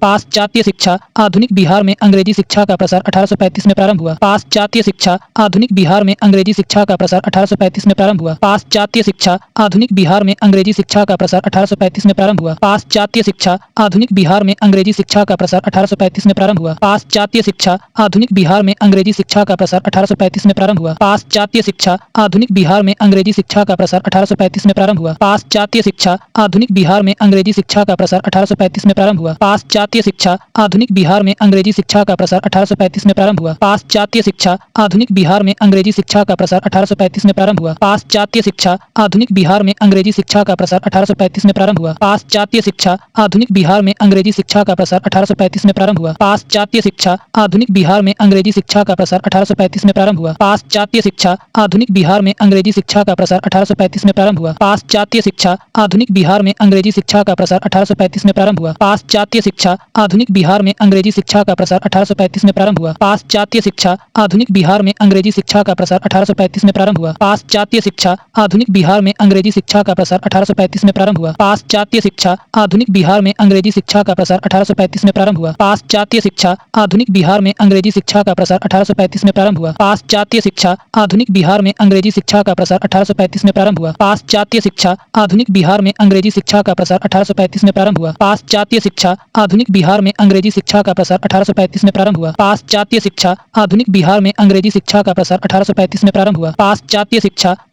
पाश्चात्य शिक्षा आधुनिक बिहार में अंग्रेजी शिक्षा का प्रसार 1835 में प्रारंभ हुआ। पाश्चात्य शिक्षा आधुनिक बिहार में अंग्रेजी शिक्षा का प्रसार 1835 में प्रारंभ हुआ। पाश्चात्य शिक्षा आधुनिक बिहार में अंग्रेजी शिक्षा का प्रसार 1835 में प्रारंभ हुआ। पाश्चात्य शिक्षा आधुनिक बिहार में अंग्रेजी शिक्षा का प्रसार 1835 में प्रारंभ हुआ। पाश्चात्य शिक्षा आधुनिक बिहार में अंग्रेजी शिक्षा का प्रसार 1835 में प्रारंभ हुआ। पाश्चात्य शिक्षा आधुनिक बिहार में अंग्रेजी शिक्षा का प्रसार 1835 में प्रारंभ हुआ। पाश्चात्य शिक्षा आधुनिक बिहार में अंग्रेजी शिक्षा का प्रसार 1835 में प्रारंभ हुआ। पाश्चात्य शिक्षा आधुनिक बिहार में अंग्रेजी शिक्षा का प्रसार 1835 में प्रारंभ हुआ। पाश्चात्य शिक्षा आधुनिक बिहार में अंग्रेजी शिक्षा का प्रसार 1835 में प्रारंभ हुआ। पाश्चात्य शिक्षा आधुनिक बिहार में अंग्रेजी शिक्षा का प्रसार 1835 में प्रारंभ हुआ। पाश्चात्य शिक्षा आधुनिक बिहार में अंग्रेजी शिक्षा का प्रसार 1835 में प्रारंभ हुआ। पाश्चात्य शिक्षा आधुनिक बिहार में अंग्रेजी शिक्षा का प्रसार 1835 में प्रारंभ हुआ। पाश्चात्य शिक्षा आधुनिक बिहार में अंग्रेजी शिक्षा का प्रसार 1835 में प्रारंभ हुआ। पाश्चात्य शिक्षा आधुनिक बिहार में अंग्रेजी शिक्षा का प्रसार 1835 में प्रारंभ हुआ। पाश्चात्य शिक्षा आधुनिक बिहार में अंग्रेजी शिक्षा का प्रसार 1835 में प्रारंभ हुआ। पाश्चात्य शिक्षा आधुनिक बिहार में अंग्रेजी शिक्षा का प्रसार 1835 में प्रारंभ हुआ। पाश्चात्य शिक्षा आधुनिक बिहार में अंग्रेजी शिक्षा का प्रसार 1835 में प्रारंभ हुआ। पाश्चात्य शिक्षा आधुनिक बिहार में अंग्रेजी शिक्षा का प्रसार 1835 में प्रारंभ हुआ। पाश्चात्य शिक्षा आधुनिक बिहार में अंग्रेजी शिक्षा का प्रसार 1835 में प्रारंभ हुआ। पाश्चात्य शिक्षा आधुनिक बिहार में अंग्रेजी शिक्षा का प्रसार 1835 में प्रारंभ हुआ। पाश्चात्य शिक्षा आधुनिक बिहार में अंग्रेजी शिक्षा का प्रसार 1835 में प्रारंभ हुआ। पाश्चात्य शिक्षा आधुनिक बिहार में अंग्रेजी शिक्षा का प्रसार 1835 में प्रारंभ हुआ। पाश्चात्य शिक्षा आधुनिक बिहार में अंग्रेजी शिक्षा का प्रसार 1835 में प्रारंभ हुआ। पाश्चात्य शिक्षा आधुनिक बिहार में अंग्रेजी शिक्षा का प्रसार 1835 में प्रारंभ हुआ। पाश्चात्य शिक्षा आधुनिक बिहार में अंग्रेजी शिक्षा का प्रसार 1835 में प्रारंभ हुआ। पाश्चात्य शिक्षा आधुनिक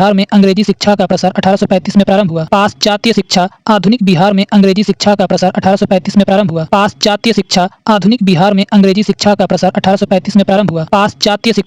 बिहार में अंग्रेजी शिक्षा का प्रसार 1835 में प्रारंभ हुआ। पाश्चात्य शिक्षा आधुनिक बिहार में अंग्रेजी शिक्षा का प्रसार 1835 में प्रारंभ हुआ। पाश्चात्य शिक्षा आधुनिक बिहार में अंग्रेजी शिक्षा का प्रसार 1835 में प्रारंभ हुआ। पाश्चात्य शिक्षा आधुनिक बिहार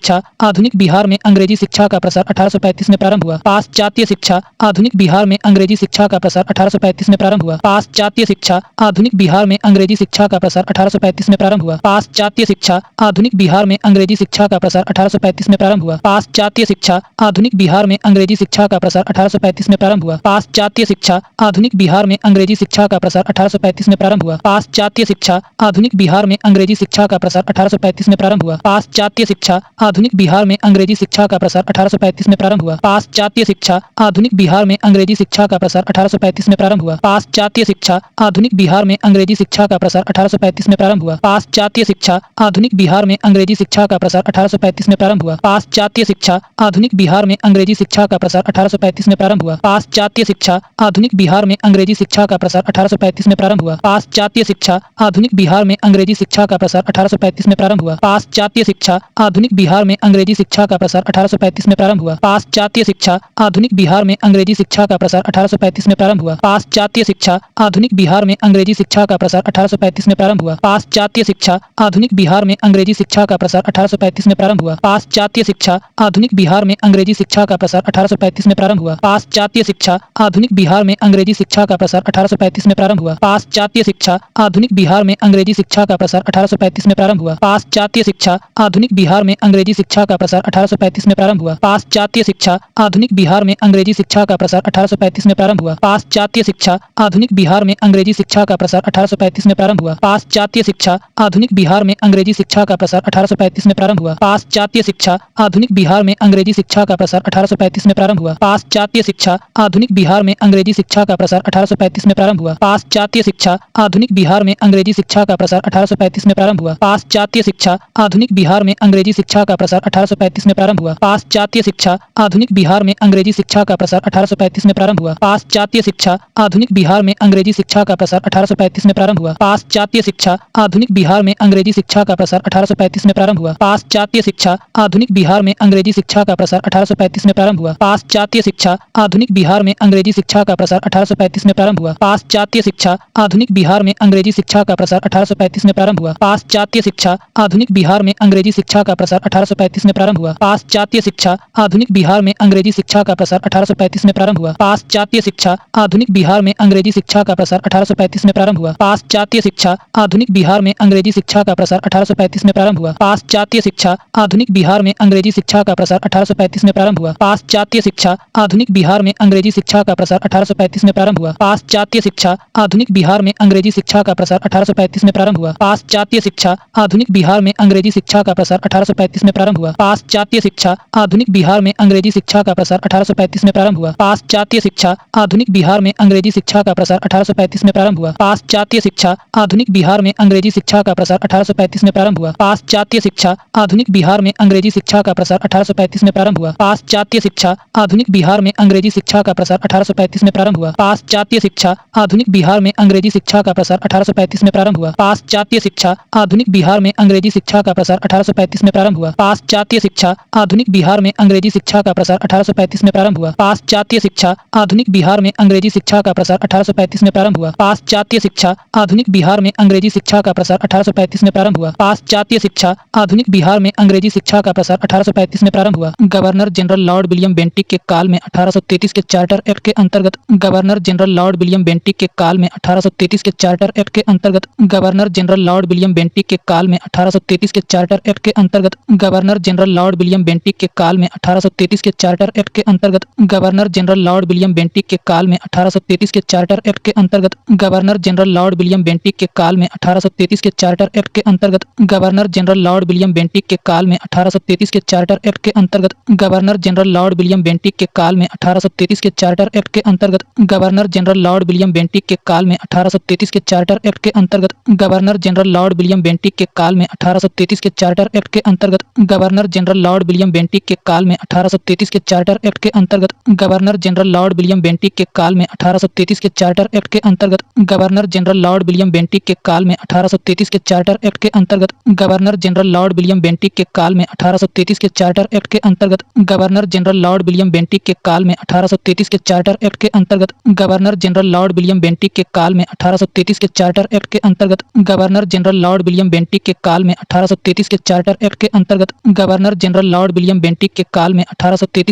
में अंग्रेजी शिक्षा का प्रसार 1835 में प्रारंभ हुआ। पाश्चात्य शिक्षा आधुनिक बिहार में अंग्रेजी शिक्षा का प्रसार 1835 में प्रारंभ हुआ। पाश्चात्य शिक्षा आधुनिक बिहार में अंग्रेजी शिक्षा का प्रसार 1835 में प्रारंभ हुआ। पाश्चात्य शिक्षा आधुनिक बिहार में अंग्रेजी शिक्षा का प्रसार 1835 में प्रारंभ हुआ। पाश्चात्य शिक्षा आधुनिक बिहार में अंग्रेजी शिक्षा का प्रसार 1835 में प्रारंभ हुआ। पाश्चात्य शिक्षा आधुनिक बिहार में अंग्रेजी शिक्षा का प्रसार 1835 में प्रारंभ हुआ। पाश्चात्य शिक्षा आधुनिक बिहार में अंग्रेजी शिक्षा का प्रसार 1835 में प्रारंभ हुआ। पाश्चात्य शिक्षा आधुनिक बिहार में अंग्रेजी शिक्षा का प्रसार 1835 में प्रारंभ हुआ। पाश्चात्य शिक्षा आधुनिक बिहार में अंग्रेजी शिक्षा का प्रसार 1835 में प्रारंभ हुआ। पाश्चात्य शिक्षा आधुनिक बिहार में अंग्रेजी शिक्षा का प्रसार 1835 में प्रारंभ हुआ। पाश्चात्य शिक्षा आधुनिक बिहार में अंग्रेजी शिक्षा का प्रसार 1835 में प्रारंभ हुआ। पाश्चात्य शिक्षा आधुनिक बिहार में अंग्रेजी शिक्षा का प्रसार 1835 में प्रारंभ हुआ। पाश्चात्य शिक्षा आधुनिक बिहार में अंग्रेजी शिक्षा का प्रसार 1835 में प्रारंभ हुआ। पाश्चात्य शिक्षा आधुनिक बिहार में अंग्रेजी शिक्षा का प्रसार 1835 में प्रारंभ हुआ। पाश्चात्य शिक्षा आधुनिक बिहार में अंग्रेजी शिक्षा का प्रसार 1835 में प्रारंभ हुआ। पाश्चात्य शिक्षा आधुनिक बिहार में अंग्रेजी शिक्षा का प्रसार 1835 में प्रारंभ हुआ। पाश्चात्य शिक्षा आधुनिक बिहार में अंग्रेजी शिक्षा का प्रसार 1835 में प्रारंभ हुआ। पाश्चात्य शिक्षा आधुनिक बिहार में अंग्रेजी शिक्षा का प्रसार 1835 में प्रारंभ हुआ। पाश्चात्य शिक्षा आधुनिक बिहार में अंग्रेजी शिक्षा का प्रसार 1835 में प्रारंभ हुआ। पाश्चात्य शिक्षा आधुनिक बिहार में अंग्रेजी शिक्षा का प्रसार 1835 में प्रारंभ हुआ। पाश्चात्य शिक्षा आधुनिक बिहार में अंग्रेजी शिक्षा का प्रसार 1835 में प्रारंभ हुआ। पाश्चात्य शिक्षा आधुनिक बिहार में अंग्रेजी शिक्षा का प्रसार 1835 में प्रारंभ हुआ। पाश्चात्य शिक्षा आधुनिक बिहार में अंग्रेजी शिक्षा का प्रसार 1835 में प्रारंभ हुआ। पाश्चात्य शिक्षा आधुनिक बिहार में अंग्रेजी शिक्षा का प्रसार 1835 में प्रारंभ हुआ। पाश्चात्य शिक्षा आधुनिक बिहार में अंग्रेजी शिक्षा का प्रसार 1835 में प्रारंभ हुआ। पाश्चात्य शिक्षा आधुनिक बिहार में अंग्रेजी शिक्षा का प्रसार 1835 में प्रारंभ हुआ। पाश्चात्य शिक्षा आधुनिक बिहार में अंग्रेजी शिक्षा का प्रसार 1835 में प्रारंभ हुआ। पाश्चात्य शिक्षा आधुनिक बिहार में अंग्रेजी शिक्षा का प्रसार 1835 में प्रारंभ हुआ। पाश्चात्य शिक्षा आधुनिक बिहार में अंग्रेजी शिक्षा का प्रसार 1835 में प्रारंभ हुआ। पाश्चात्य शिक्षा आधुनिक बिहार में अंग्रेजी शिक्षा का प्रसार 1835 में प्रारंभ हुआ। पाश्चात्य शिक्षा आधुनिक बिहार में अंग्रेजी शिक्षा का प्रसार 1835 में प्रारंभ हुआ। पाश्चात्य शिक्षा आधुनिक बिहार में अंग्रेजी शिक्षा का प्रसार 1835 में प्रारंभ हुआ। पाश्चात्य शिक्षा आधुनिक बिहार में अंग्रेजी शिक्षा का प्रसार 1835 में प्रारंभ हुआ। पाश्चात्य शिक्षा आधुनिक बिहार में अंग्रेजी शिक्षा का प्रसार 1835 में प्रारंभ हुआ। पाश्चात्य शिक्षा आधुनिक बिहार में अंग्रेजी शिक्षा का प्रसार 1835 में प्रारंभ हुआ। पाश्चात्य शिक्षा आधुनिक बिहार में अंग्रेजी शिक्षा का प्रसार 1835 में प्रारंभ हुआ। पाश्चात्य शिक्षा आधुनिक बिहार में अंग्रेजी शिक्षा का प्रसार 1835 में प्रारंभ हुआ। पाश्चात्य शिक्षा आधुनिक बिहार में अंग्रेजी शिक्षा का प्रसार 1835 में प्रारंभ हुआ। पाश्चात्य शिक्षा आधुनिक बिहार में अंग्रेजी शिक्षा का प्रसार 1835 में प्रारंभ हुआ। पाश्चात्य शिक्षा आधुनिक बिहार में अंग्रेजी शिक्षा का प्रसार 1835 में प्रारंभ हुआ। पाश्चात्य शिक्षा आधुनिक बिहार में अंग्रेजी शिक्षा का प्रसार 1835 में प्रारंभ हुआ। पाश्चात्य शिक्षा आधुनिक बिहार में अंग्रेजी शिक्षा का प्रसार 1835 में प्रारंभ हुआ। पाश्चात्य शिक्षा आधुनिक बिहार में अंग्रेजी शिक्षा का प्रसार 1835 में प्रारंभ हुआ। पाश्चात्य शिक्षा आधुनिक बिहार में अंग्रेजी शिक्षा का प्रसार 1835 में प्रारंभ हुआ। पाश्चात्य शिक्षा आधुनिक बिहार में अंग्रेजी शिक्षा का प्रसार 1835 में प्रारंभ हुआ। पाश्चात्य शिक्षा आधुनिक बिहार में अंग्रेजी शिक्षा का प्रसार 1835 में प्रारंभ हुआ। पाश्चात्य शिक्षा आधुनिक बिहार में अंग्रेजी शिक्षा का प्रसार 1835 में प्रारंभ हुआ। पाश्चात्य शिक्षा आधुनिक बिहार में अंग्रेजी शिक्षा का प्रसार 1835 में प्रारंभ हुआ। पाश्चात्य शिक्षा आधुनिक बिहार में अंग्रेजी शिक्षा का प्रसार 1835 में प्रारंभ हुआ। पाश्चात्य शिक्षा आधुनिक बिहार में अंग्रेजी शिक्षा का प्रसार 1835 में प्रारंभ हुआ। पाश्चात्य शिक्षा आधुनिक बिहार में अंग्रेजी शिक्षा का प्रसार 1835 में प्रारंभ हुआ। पाश्चात्य शिक्षा आधुनिक बिहार में अंग्रेजी शिक्षा का प्रसार 1835 में प्रारंभ हुआ। Governor general Lord William Bentinck के काल में 1833 के चार्टर एक्ट के अंतर्गत governor general Lord William Bentinck के काल में 1833 के चार्टर एक्ट के अंतर्गत governor general Lord William Bentinck के काल में 1833 के चार्टर एक्ट के अंतर्गत governor general Lord William Bentinck के काल में 1833 के चार्टर एक्ट के अंतर्गत governor general Lord William Bentinck के काल में 1833 के चार्टर एक्ट के अंतर्गत governor general Lord William Bentinck के काल में 1833 के चार्टर एक्ट के अंतर्गत governor general Lord William Bentinck के काल में 1833 के चार्टर एक्ट के अंतर्गत governor general Lord William Bentinck के काल में 1833 के चार्टर एक्ट के अंतर्गत governor general Lord William Bentinck के काल में 1833 के चार्टर एक्ट के अंतर्गत governor general Lord William Bentinck के काल में 1833 के चार्टर एक्ट के अंतर्गत governor general Lord William Bentinck के काल में 1833 के चार्टर एक्ट के अंतर्गत governor general Lord William Bentinck के काल में 1833 के चार्टर एक्ट के अंतर्गत governor general Lord William Bentinck के काल में 1833 के चार्टर एक्ट के अंतर्गत governor general Lord William Bentinck के काल में 1833 के चार्टर एक्ट के अंतर्गत governor general Lord William Bentinck के काल में 1833 के चार्टर एक्ट के अंतर्गत governor general Lord William Bentinck के काल में 1833 के चार्टर एक्ट के अंतर्गत governor general Lord William Bentinck के काल में 1833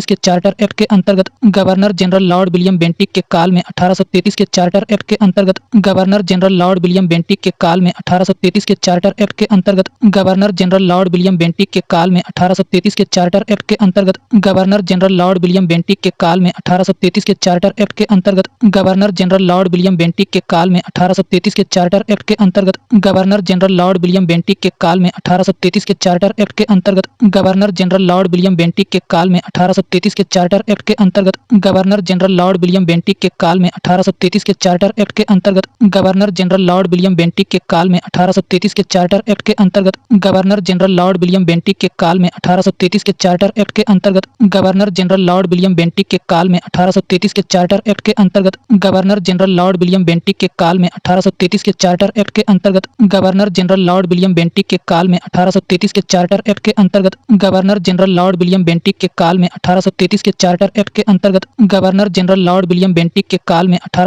के चार्टर एक्ट के अंतर्गत governor general Lord William Bentinck के काल में 1833 के चार्टर एक्ट के अंतर्गत governor general Lord William Bentinck के काल में 1833 के चार्टर एक्ट के अंतर्गत governor general Lord William Bentinck के काल में 1833 के चार्टर एक्ट के अंतर्गत governor general Lord William Bentinck के काल में 1833 के चार्टर एक्ट के अंतर्गत governor general Lord William Bentinck के काल में 1833 के चार्टर एक्ट के अंतर्गत governor general Lord William Bentinck के काल में 1833 के चार्टर एक्ट के अंतर्गत governor general Lord William Bentinck के काल में 1833 के चार्टर एक्ट के अंतर्गत governor general Lord William Bentinck के काल में 1833 के चार्टर एक्ट के अंतर्गत governor general Lord William Bentinck के काल में 1833 के चार्टर एक्ट के अंतर्गत governor general Lord William Bentinck के काल में 1833 के चार्टर एक्ट के अंतर्गत governor general Lord William Bentinck के काल में 1833 के चार्टर एक्ट के अंतर्गत governor general Lord William Bentinck के काल में 1833 के चार्टर एक्ट के अंतर्गत governor general Lord William Bentinck के काल में 1833 के चार्टर एक्ट के अंतर्गत governor general Lord William Bentinck के काल में 1833 के चार्टर एक्ट के अंतर्गत governor general Lord William Bentinck के काल में 1833 के चार्टर एक्ट के अंतर्गत governor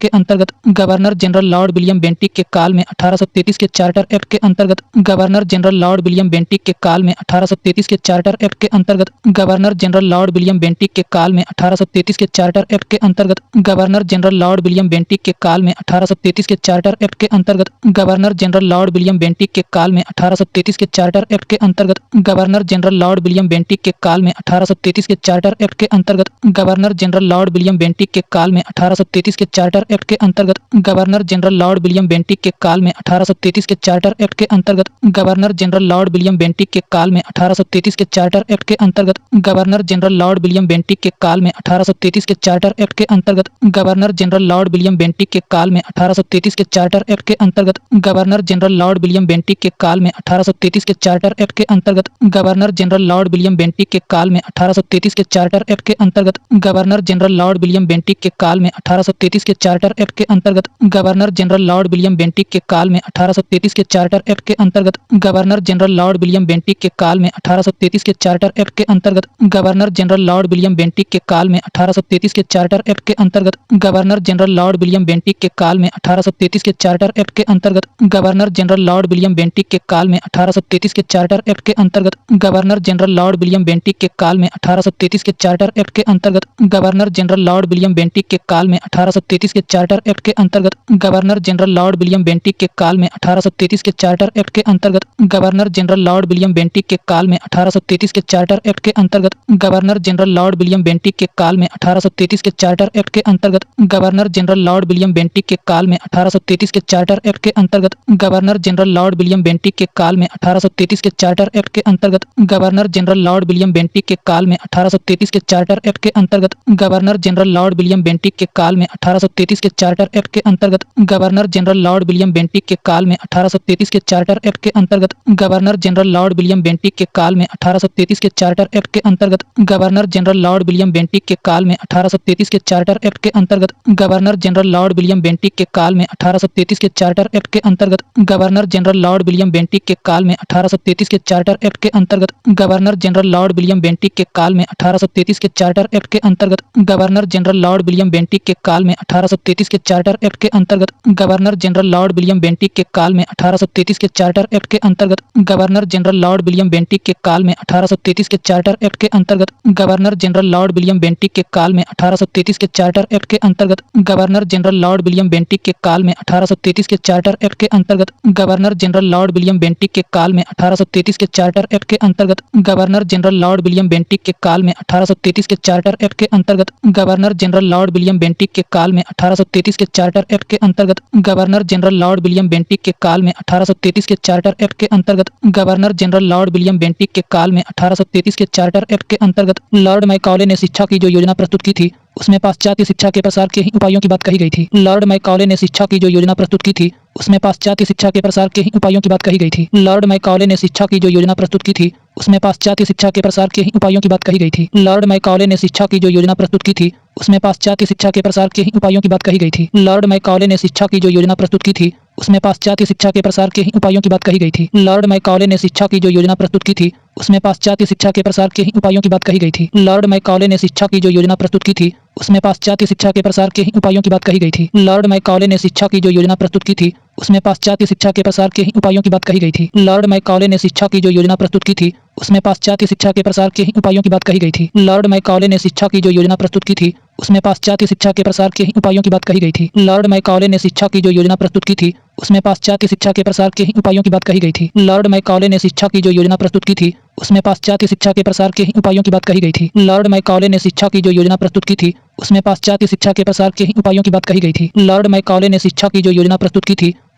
general Lord William Bentinck के काल में 1833 के चार्टर एक्ट के अंतर्गत governor general Lord William Bentinck के काल में 1833 के चार्टर एक्ट के अंतर्गत governor general Lord William Bentinck के काल में 1833 के चार्टर एक्ट के अंतर्गत governor general Lord William Bentinck के काल में 1833 के चार्टर एक्ट के अंतर्गत governor general Lord William Bentinck के काल में 1833 के चार्टर एक्ट के अंतर्गत governor general Lord William Bentinck के काल में 1833 के चार्टर एक्ट के अंतर्गत governor general Lord William Bentinck के काल में 1833 के चार्टर एक्ट के अंतर्गत governor general Lord William Bentinck के काल में 1833 के चार्टर एक्ट के अंतर्गत governor general Lord William Bentinck के काल में 1833 के चार्टर एक्ट के अंतर्गत governor general Lord William Bentinck के काल में 1833 के चार्टर एक्ट के अंतर्गत governor general Lord William Bentinck के काल में 1833 के चार्टर एक्ट के अंतर्गत governor general Lord William Bentinck के काल में 1833 के चार्टर एक्ट के अंतर्गत governor general Lord William Bentinck के काल में 1833 के चार्टर एक्ट के अंतर्गत governor general Lord William Bentinck के काल में 1833 के चार्टर एक्ट के अंतर्गत governor general Lord William Bentinck के काल में 1833 के चार्टर एक्ट के अंतर्गत governor general Lord William Bentinck के काल में 1833 के चार्टर एक्ट के अंतर्गत governor general Lord William Bentinck के काल में 1833 के चार्टर एक्ट के अंतर्गत governor general Lord William Bentinck के काल में 1833 के चार्टर एक्ट के अंतर्गत governor general Lord William Bentinck के काल में 1833 के चार्टर एक्ट के अंतर्गत governor general Lord William Bentinck के काल में 1833 के चार्टर एक्ट के अंतर्गत governor general Lord William Bentinck के काल में 1833 के चार्टर एक्ट के अंतर्गत governor general Lord William Bentinck के काल में 1833 के चार्टर एक्ट के अंतर्गत governor general Lord William Bentinck के काल में 1833 के चार्टर एक्ट के अंतर्गत governor general Lord William Bentinck के काल में 1833 के चार्टर एक्ट के अंतर्गत governor general Lord William Bentinck के काल में 1833 के चार्टर एक्ट के अंतर्गत governor general Lord William Bentinck के काल में 1833 के चार्टर एक्ट के अंतर्गत governor general Lord William Bentinck के काल में 1833 के चार्टर एक्ट के अंतर्गत governor general Lord William Bentinck के काल में 1833 के चार्टर एक्ट के अंतर्गत governor general Lord William Bentinck के काल में 1833 के चार्टर एक्ट के अंतर्गत अंतर्गत governor general Lord William Bentinck के काल में 1833 के चार्टर एक्ट के अंतर्गत governor general Lord William Bentinck के काल में 1833 के चार्टर एक्ट के अंतर्गत governor general Lord William Bentinck के काल में 1833 के चार्टर एक्ट के अंतर्गत governor general Lord William Bentinck के काल में 1833 के चार्टर एक्ट के अंतर्गत governor general Lord William Bentinck के काल में 1833 के चार्टर एक्ट के अंतर्गत governor general Lord William Bentinck के काल में 1833 के चार्टर एक्ट के अंतर्गत governor general Lord William Bentinck के काल में 1833 के चार्टर एक्ट के अंतर्गत governor general Lord William Bentinck के काल में 1833 के चार्टर एक्ट के अंतर्गत governor general Lord William Bentinck के काल में 1833 के चार्टर एक्ट के अंतर्गत governor general Lord William Bentinck के काल में 1833 के चार्टर एक्ट के अंतर्गत governor general Lord William Bentinck के काल में 1833 के चार्टर एक्ट के अंतर्गत governor general Lord William Bentinck के काल में 1833 के चार्टर एक्ट के अंतर्गत governor general Lord William Bentinck के काल में 1833 के चार्टर एक्ट के अंतर्गत governor general Lord William Bentinck के काल में 1833 के चार्टर एक्ट के अंतर्गत governor general Lord William Bentinck के काल में 1833 के चार्टर एक्ट के अंतर्गत governor general Lord William Bentinck के काल में 1833 के चार्टर एक्ट के अंतर्गत लॉर्ड मैकॉले ने शिक्षा की जो योजना प्रस्तुत की थी उसमें पाश्चात्य शिक्षा के प्रसार के ही उपायों की बात कही गई थी। लॉर्ड मैकॉले ने शिक्षा की जो योजना प्रस्तुत की थी उसमें पाश्चात्य शिक्षा के प्रसार के ही उपायों की बात कही गई थी। लॉर्ड मैकॉले ने शिक्षा की जो योजना प्रस्तुत की थी उसमें पाश्चात्य शिक्षा के प्रसार के ही उपायों की बात कही गई थी। लॉर्ड मैकॉले ने शिक्षा की जो योजना प्रस्तुत की थी उसमें पाश्चात्य शिक्षा के प्रसार के ही उपायों की बात कही गई थी। लॉर्ड मैकॉले ने शिक्षा की जो योजना प्रस्तुत की थी उसमें पाश्चात्य शिक्षा के प्रसार के ही उपायों की बात कही गई थी। लॉर्ड मैकॉले ने शिक्षा की जो योजना प्रस्तुत की थी उसमें पाश्चात्य शिक्षा के प्रसार के ही उपायों की बात कही गई थी। लॉर्ड मैकॉले ने शिक्षा की जो योजना प्रस्तुत की थी उसमें पाश्चात्य शिक्षा के प्रसार के ही उपायों की बात कही गई थी। लॉर्ड मैकॉले ने शिक्षा की जो योजना प्रस्तुत की थी उसमें पाश्चात्य शिक्षा के प्रसार के ही उपायों की बात कही गई थी। लॉर्ड मैकॉले ने शिक्षा की जो योजना प्रस्तुत की थी उसमें पाश्चात्य शिक्षा के प्रसार के ही उपायों की बात कही गई थी। लॉर्ड मैकॉले ने शिक्षा की जो योजना प्रस्तुत की थी उसमें पाश्चात्य शिक्षा के प्रसार के ही उपायों की बात कही गई थी। लॉर्ड मैकॉले ने शिक्षा की जो योजना प्रस्तुत की थी उसमें पाश्चात्य शिक्षा के प्रसार के ही उपायों की बात कही गई थी। लॉर्ड मैकॉले ने शिक्षा की जो योजना प्रस्तुत की थी उसमें पाश्चात्य शिक्षा के प्रसार के ही उपायों की बात कही गई थी। लॉर्ड मैकॉले ने शिक्षा की जो योजना प्रस्तुत की थी उसमें पाश्चात्य शिक्षा के प्रसार के ही उपायों की बात कही गई थी। लॉर्ड मैकॉले ने शिक्षा की जो योजना प्रस्तुत की थी उसमें पाश्चात्य शिक्षा के प्रसार के ही उपायों की बात कही गई थी। लॉर्ड मैकॉले ने शिक्षा की जो योजना प्रस्तुत की थी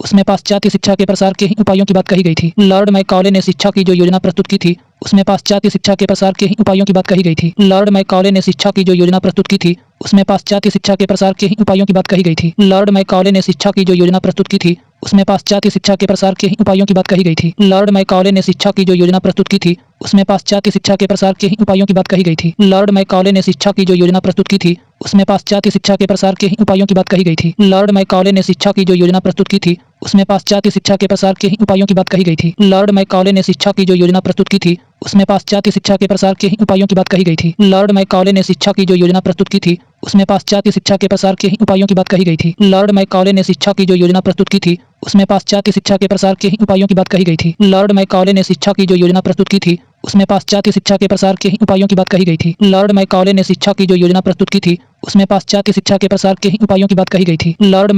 उसमें पाश्चात्य शिक्षा के प्रसार के ही उपायों की बात कही गई थी। लॉर्ड मैकॉले ने शिक्षा की जो योजना प्रस्तुत की थी उसमें पाश्चात्य शिक्षा के प्रसार के ही उपायों की बात कही गई थी। लॉर्ड मैकॉले ने शिक्षा की जो योजना प्रस्तुत की थी उसमें पाश्चात्य शिक्षा के प्रसार के ही उपायों की बात कही गई थी। लॉर्ड मैकॉले ने शिक्षा की जो योजना प्रस्तुत की थी उसमें पाश्चात्य शिक्षा के प्रसार के ही उपायों की बात कही गई थी। लॉर्ड मैकॉले ने शिक्षा की जो योजना प्रस्तुत की थी उसमें पाश्चात्य शिक्षा के प्रसार के ही उपायों की बात कही गई थी। लॉर्ड मैकॉले ने शिक्षा की जो योजना प्रस्तुत की थी उसमें पाश्चात्य शिक्षा के प्रसार के ही उपायों की बात कही गई थी। लॉर्ड मैकॉले ने शिक्षा की जो योजना प्रस्तुत की थी उसमें पाश्चात्य शिक्षा के प्रसार के ही उपायों की बात कही गई थी। लॉर्ड मैकॉले ने शिक्षा की जो योजना प्रस्तुत की थी उसमें पाश्चात्य शिक्षा के प्रसार के ही उपायों की बात कही गई थी। लॉर्ड मैकॉले ने शिक्षा की जो योजना प्रस्तुत की थी उसमें पाश्चात्य शिक्षा के प्रसार के ही उपायों की बात कही गई थी। लॉर्ड मैकॉले ने शिक्षा की जो योजना प्रस्तुत की थी उसमें पाश्चात्य शिक्षा के प्रसार के ही उपायों की बात कही गई थी। लॉर्ड मैकॉले ने शिक्षा की जो योजना प्रस्तुत की थी उसमें पाश्चात्य शिक्षा के प्रसार के ही उपायों की बात कही गई थी। लॉर्ड मैकॉले ने शिक्षा की जो योजना प्रस्तुत की थी उसमें पाश्चात्य शिक्षा के प्रसार के ही उपायों की बात कही गई थी। लॉर्ड मैकॉले ने शिक्षा की जो योजना प्रस्तुत की थी उसमें पाश्चात्य शिक्षा के प्रसार के ही उपायों की बात कही गई थी। लॉर्ड मैकॉले ने शिक्षा की जो योजना प्रस्तुत की थी उसमें पाश्चात्य शिक्षा के प्रसार के ही उपायों की बात कही गई थी। लॉर्ड मैकॉले ने शिक्षा की जो योजना प्रस्तुत की थी उसमें पाश्चात्य शिक्षा के प्रसार के ही उपायों की बात कही गई थी। लॉर्ड मैकॉले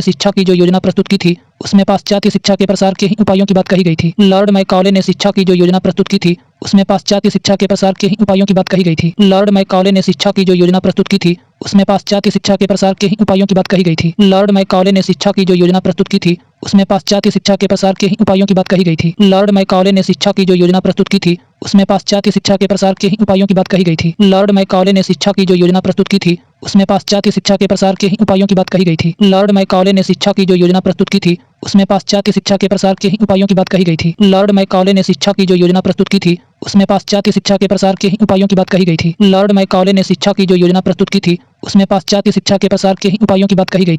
ने शिक्षा की जो योजना प्रस्तुत की थी उसमें पाश्चात्य शिक्षा के प्रसार के ही उपायों की बात कही गई थी। लॉर्ड मैकॉले ने शिक्षा की जो योजना प्रस्तुत की थी उसमें पाश्चात्य शिक्षा के प्रसार के ही उपायों की बात कही गई थी। लॉर्ड मैकॉले ने शिक्षा की जो योजना प्रस्तुत की थी उसमें पाश्चात्य शिक्षा के प्रसार के ही उपायों की बात कही गई थी। लॉर्ड मैकॉले ने शिक्षा की जो योजना प्रस्तुत की थी उसमें पाश्चात्य शिक्षा के प्रसार के ही उपायों की बात कही गई थी। लॉर्ड मैकॉले ने शिक्षा की जो योजना प्रस्तुत की थी उसमें पाश्चात्य शिक्षा के प्रसार के ही उपायों की बात कही गई थी। लॉर्ड मैकॉले ने शिक्षा की जो योजना प्रस्तुत की थी उसमें पाश्चात्य शिक्षा के प्रसार के ही उपायों की बात कही गई थी।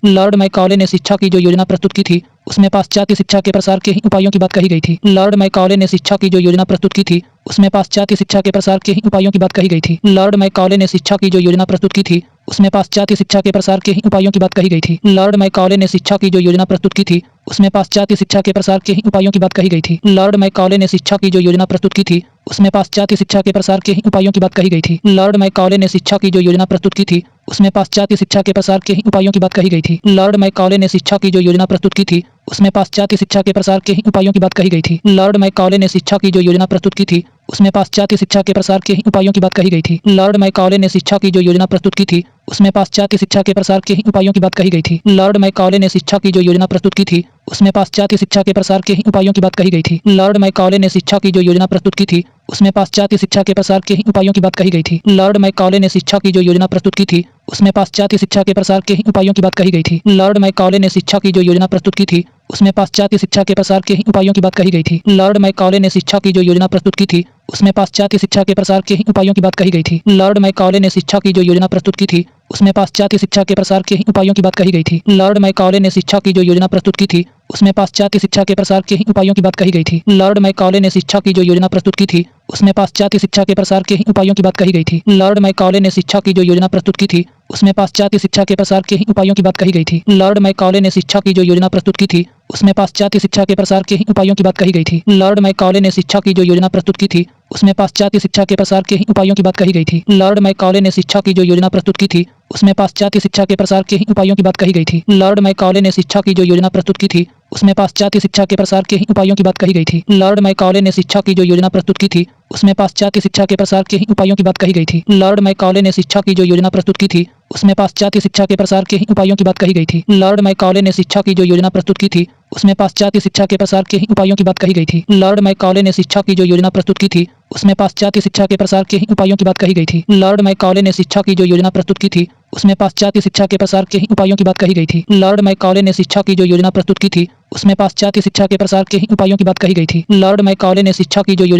लॉर्ड मैकॉले ने शिक्षा की जो योजना प्रस्तुत की थी उसमें पाश्चात्य शिक्षा के प्रसार के ही उपायों की बात कही गई थी। लॉर्ड मैकॉले ने शिक्षा की जो योजना प्रस्तुत की थी उसमें पाश्चात्य शिक्षा के प्रसार के ही उपायों की बात कही गई थी। लॉर्ड मैकॉले ने शिक्षा की जो योजना प्रस्तुत की थी उसमें पाश्चात्य शिक्षा के प्रसार के ही उपायों की बात कही गई थी। लॉर्ड मैकॉले ने शिक्षा की जो योजना प्रस्तुत की थी उसमें पाश्चात्य शिक्षा के प्रसार के ही उपायों की बात कही गई थी। लॉर्ड मैकॉले ने शिक्षा की जो योजना प्रस्तुत की थी उसमें पाश्चात्य शिक्षा के प्रसार के ही उपायों की बात कही गई थी। लॉर्ड मैकॉले ने शिक्षा की जो योजना प्रस्तुत की थी उसमें पाश्चात्य शिक्षा के प्रसार के ही उपायों की बात कही गई थी। लॉर्ड मैकॉले ने शिक्षा की जो योजना प्रस्तुत की थी उसमें पाश्चात्य शिक्षा के प्रसार के ही उपायों की बात कही गई थी। लॉर्ड मैकॉले ने शिक्षा की जो योजना प्रस्तुत की थी उसमें पाश्चात्य शिक्षा के प्रसार के ही उपायों की बात कही गई थी। लॉर्ड मैकॉले ने शिक्षा की जो योजना प्रस्तुत की थी उसमें पाश्चात्य शिक्षा के प्रसार के ही उपायों की बात कही गई थी। लॉर्ड मैकॉले ने शिक्षा की जो योजना प्रस्तुत की थी उसमें पाश्चात्य शिक्षा के प्रसार के ही उपायों की बात कही गई थी। लॉर्ड मैकॉले ने शिक्षा की जो योजना प्रस्तुत की थी उसमें पाश्चात्य शिक्षा के प्रसार के ही उपायों की बात कही गई थी। लॉर्ड मैकॉले ने शिक्षा की जो योजना प्रस्तुत की थी उसमें पाश्चात्य शिक्षा के प्रसार के ही उपायों की बात कही गई थी। लॉर्ड मैकॉले ने शिक्षा की जो योजना प्रस्तुत की थी उसमें पाश्चात्य शिक्षा के प्रसार के ही उपायों की बात कही गई थी। लॉर्ड मैकॉले ने शिक्षा की जो योजना प्रस्तुत की थी उसमें पाश्चात्य शिक्षा के प्रसार के ही उपायों की बात कही गई थी। लॉर्ड मैकॉले ने शिक्षा की जो योजना प्रस्तुत की थी उसमें पाश्चात्य शिक्षा के प्रसार के ही उपायों की बात कही गई थी। लॉर्ड मैकॉले ने शिक्षा की जो योजना प्रस्तुत की थी उसमें पाश्चात्य शिक्षा के प्रसार के ही उपायों की बात कही गई थी। लॉर्ड मैकॉले ने शिक्षा की जो योजना प्रस्तुत की थी उसमें पाश्चात्य शिक्षा के प्रसार के ही उपायों की बात कही गई थी। लॉर्ड मैकॉले ने शिक्षा की जो योजना प्रस्तुत की थी उसमें पाश्चात्य शिक्षा के प्रसार के ही उपायों की बात कही गई थी। लॉर्ड मैकॉले ने शिक्षा की जो योजना प्रस्तुत की थी उसमें पाश्चात्य शिक्षा के प्रसार के ही उपायों की बात कही गई थी। लॉर्ड मैकॉले ने शिक्षा की जो योजना प्रस्तुत की थी उसमें पाश्चात्य शिक्षा के प्रसार के ही उपायों की बात कही गई थी। लॉर्ड मैकॉले ने शिक्षा की जो योजना प्रस्तुत की थी उसमें पाश्चात्य शिक्षा के प्रसार के ही उपायों की बात कही गई थी। लॉर्ड मैकॉले ने शिक्षा की जो योजना प्रस्तुत की थी उसमें पाश्चात्य शिक्षा के प्रसार के ही उपायों की बात कही गई थी। लॉर्ड मैकॉले ने शिक्षा की जो योजना प्रस्तुत की थी उसमें पाश्चात्य शिक्षा के प्रसार के ही उपायों की बात कही गई थी। लॉर्ड मैकॉले ने शिक्षा की जो योजना प्रस्तुत की थी उसमें पाश्चात्य शिक्षा के प्रसार के ही उपायों की बात कही गई थी। लॉर्ड मैकॉले ने शिक्षा की जो योजना प्रस्तुत की थी उसमें पाश्चात्य शिक्षा के प्रसार के ही उपायों की बात कही गई थी। लॉर्ड मैकॉले ने शिक्षा की जो योजना प्रस्तुत की थी उसमें पाश्चात्य शिक्षा के प्रसार के ही उपायों की बात कही गई थी। लॉर्ड मैकॉले ने शिक्षा की जो योजना प्रस्तुत की थी उसमें पाश्चात्य शिक्षा के प्रसार के ही उपायों की बात कही गई थी। लॉर्ड मैकॉले ने शिक्षा की जो योजना प्रस्तुत की थी उसमें पाश्चात्य शिक्षा के प्रसार के ही उपायों की बात कही गई थी। लॉर्ड मैकॉले ने शिक्षा की जो योजना प्रस्तुत की थी उसमें पाश्चात्य शिक्षा के प्रसार के ही उपायों की बात कही गई थी। लॉर्ड मैकॉले ने शिक्षा की जो योजना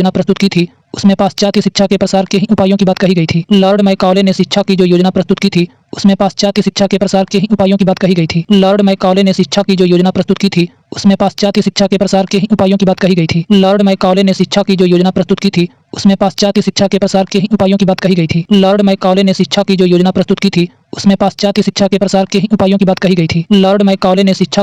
प्रस्तुत की थी उसमें पाश्चात्य शिक्षा के प्रसार के ही उपायों की बात कही गई थी। लॉर्ड मैकॉले ने शिक्षा की जो योजना प्रस्तुत की थी उसमें पाश्चात्य शिक्षा के प्रसार के ही उपायों की बात कही गई थी। लॉर्ड मैकॉले ने शिक्षा की जो योजना प्रस्तुत की थी उसमें पाश्चात्य शिक्षा के प्रसार के ही उपायों की बात कही गई थी। लॉर्ड मैकॉले ने शिक्षा की जो योजना प्रस्तुत की थी उसमें पाश्चात्य शिक्षा के प्रसार के ही उपायों की बात कही गई थी। लॉर्ड मैकॉले ने शिक्षा की जो योजना प्रस्तुत की थी उसमें पाश्चात्य शिक्षा के प्रसार के ही उपायों की बात कही गई थी। लॉर्ड मैकॉले ने शिक्षा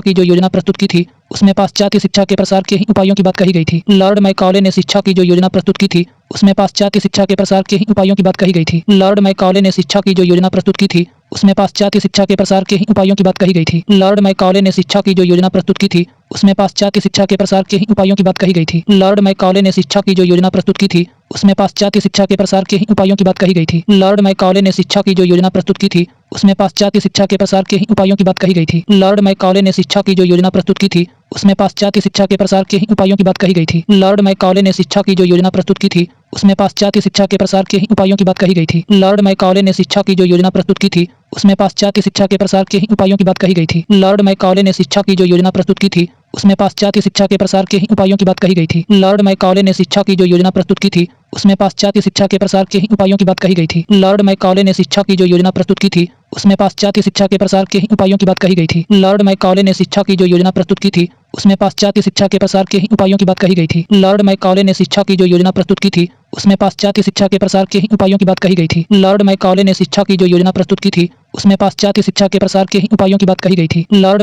की जो योजना प्रस्तुत की थी उसमें पाश्चात्य शिक्षा के प्रसार के ही उपायों की बात कही गई थी। लॉर्ड मैकॉले ने शिक्षा की जो योजना प्रस्तुत की थी उसमें पाश्चात्य शिक्षा के प्रसार के ही उपायों की बात कही गई थी। लॉर्ड मैकॉले ने शिक्षा की जो योजना प्रस्तुत की थी उसमें पाश्चात्य शिक्षा के प्रसार के ही उपायों की बात कही गई थी। लॉर्ड मैकॉले ने शिक्षा की जो योजना प्रस्तुत की थी उसमें पाश्चात्य शिक्षा के प्रसार के ही उपायों की बात कही गई थी। लॉर्ड मैकॉले ने शिक्षा की जो योजना प्रस्तुत की थी उसमें पाश्चात्य शिक्षा के प्रसार के ही उपायों की बात कही गई थी। लॉर्ड मैकॉले ने शिक्षा की जो योजना प्रस्तुत की थी उसमें पाश्चात्य शिक्षा के प्रसार के ही उपायों की बात कही गई थी। लॉर्ड मैकॉले ने शिक्षा की जो योजना प्रस्तुत की थी उसमें पाश्चात्य शिक्षा के प्रसार के ही उपायों की बात कही गई थी। लॉर्ड मैकॉले ने शिक्षा की जो योजना प्रस्तुत की थी उसमें पाश्चात्य शिक्षा के प्रसार के ही उपायों की बात कही गई थी। लॉर्ड मैकॉले ने शिक्षा की जो योजना प्रस्तुत की थी उसमें पाश्चात्य शिक्षा के प्रसार के ही उपायों की बात कही गई थी। लॉर्ड मैकॉले ने शिक्षा की जो योजना प्रस्तुत की थी उसमें पाश्चात्य शिक्षा के प्रसार के ही उपायों की बात कही गई थी। लॉर्ड मैकॉले ने शिक्षा की जो योजना प्रस्तुत की थी उसमें पाश्चात्य शिक्षा के प्रसार के ही उपायों की बात कही गई थी। लॉर्ड मैकॉले ने शिक्षा की जो योजना प्रस्तुत की थी उसमें पाश्चात्य शिक्षा के प्रसार के ही उपायों की बात कही गई थी। लॉर्ड मैकॉले ने शिक्षा की जो योजना प्रस्तुत की थी उसमें पाश्चात्य शिक्षा के प्रसार के ही उपायों की बात कही गई थी। लॉर्ड मैकॉले ने शिक्षा की जो योजना प्रस्तुत की थी उसमें पाश्चात्य शिक्षा के प्रसार के ही उपायों की बात कही गई थी। लॉर्ड मैकॉले ने शिक्षा की जो योजना प्रस्तुत की थी उसमें पाश्चात्य शिक्षा के प्रसार के ही उपायों की बात कही गई थी। लॉर्ड मैकॉले ने शिक्षा की जो योजना प्रस्तुत की थी उसमें पाश्चात्य शिक्षा के प्रसार के ही उपायों की बात कही गई थी। लॉर्ड मैकॉले ने शिक्षा की जो योजना प्रस्तुत की थी उसमें पाश्चात्य शिक्षा के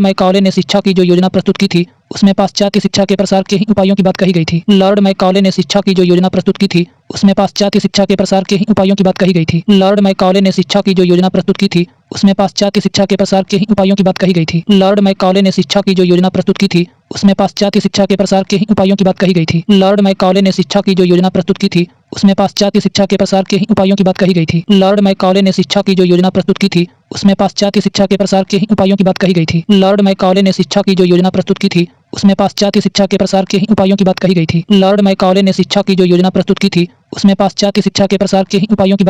प्रसार के ही उपायों की बात कही गई थी। लॉर्ड मैकॉले ने शिक्षा की जो योजना प्रस्तुत की थी उसमें पाश्चात्य शिक्षा के प्रसार के ही उपायों की बात कही गई थी। लॉर्ड मैकॉले ने शिक्षा की जो योजना प्रस्तुत की थी उसमें पाश्चात्य शिक्षा के प्रसार के ही उपायों की बात कही गई थी। लॉर्ड मैकॉले ने शिक्षा की जो योजना प्रस्तुत की थी उसमें पाश्चात्य शिक्षा के प्रसार के ही उपायों की बात कही गई थी। लॉर्ड मैकॉले ने शिक्षा की जो योजना प्रस्तुत की थी उसमें पाश्चात्य शिक्षा के प्रसार के ही उपायों की बात कही गई थी। लॉर्ड मैकॉले ने शिक्षा की जो योजना प्रस्तुत की थी उसमें पाश्चात्य शिक्षा के प्रसार के ही उपायों की बात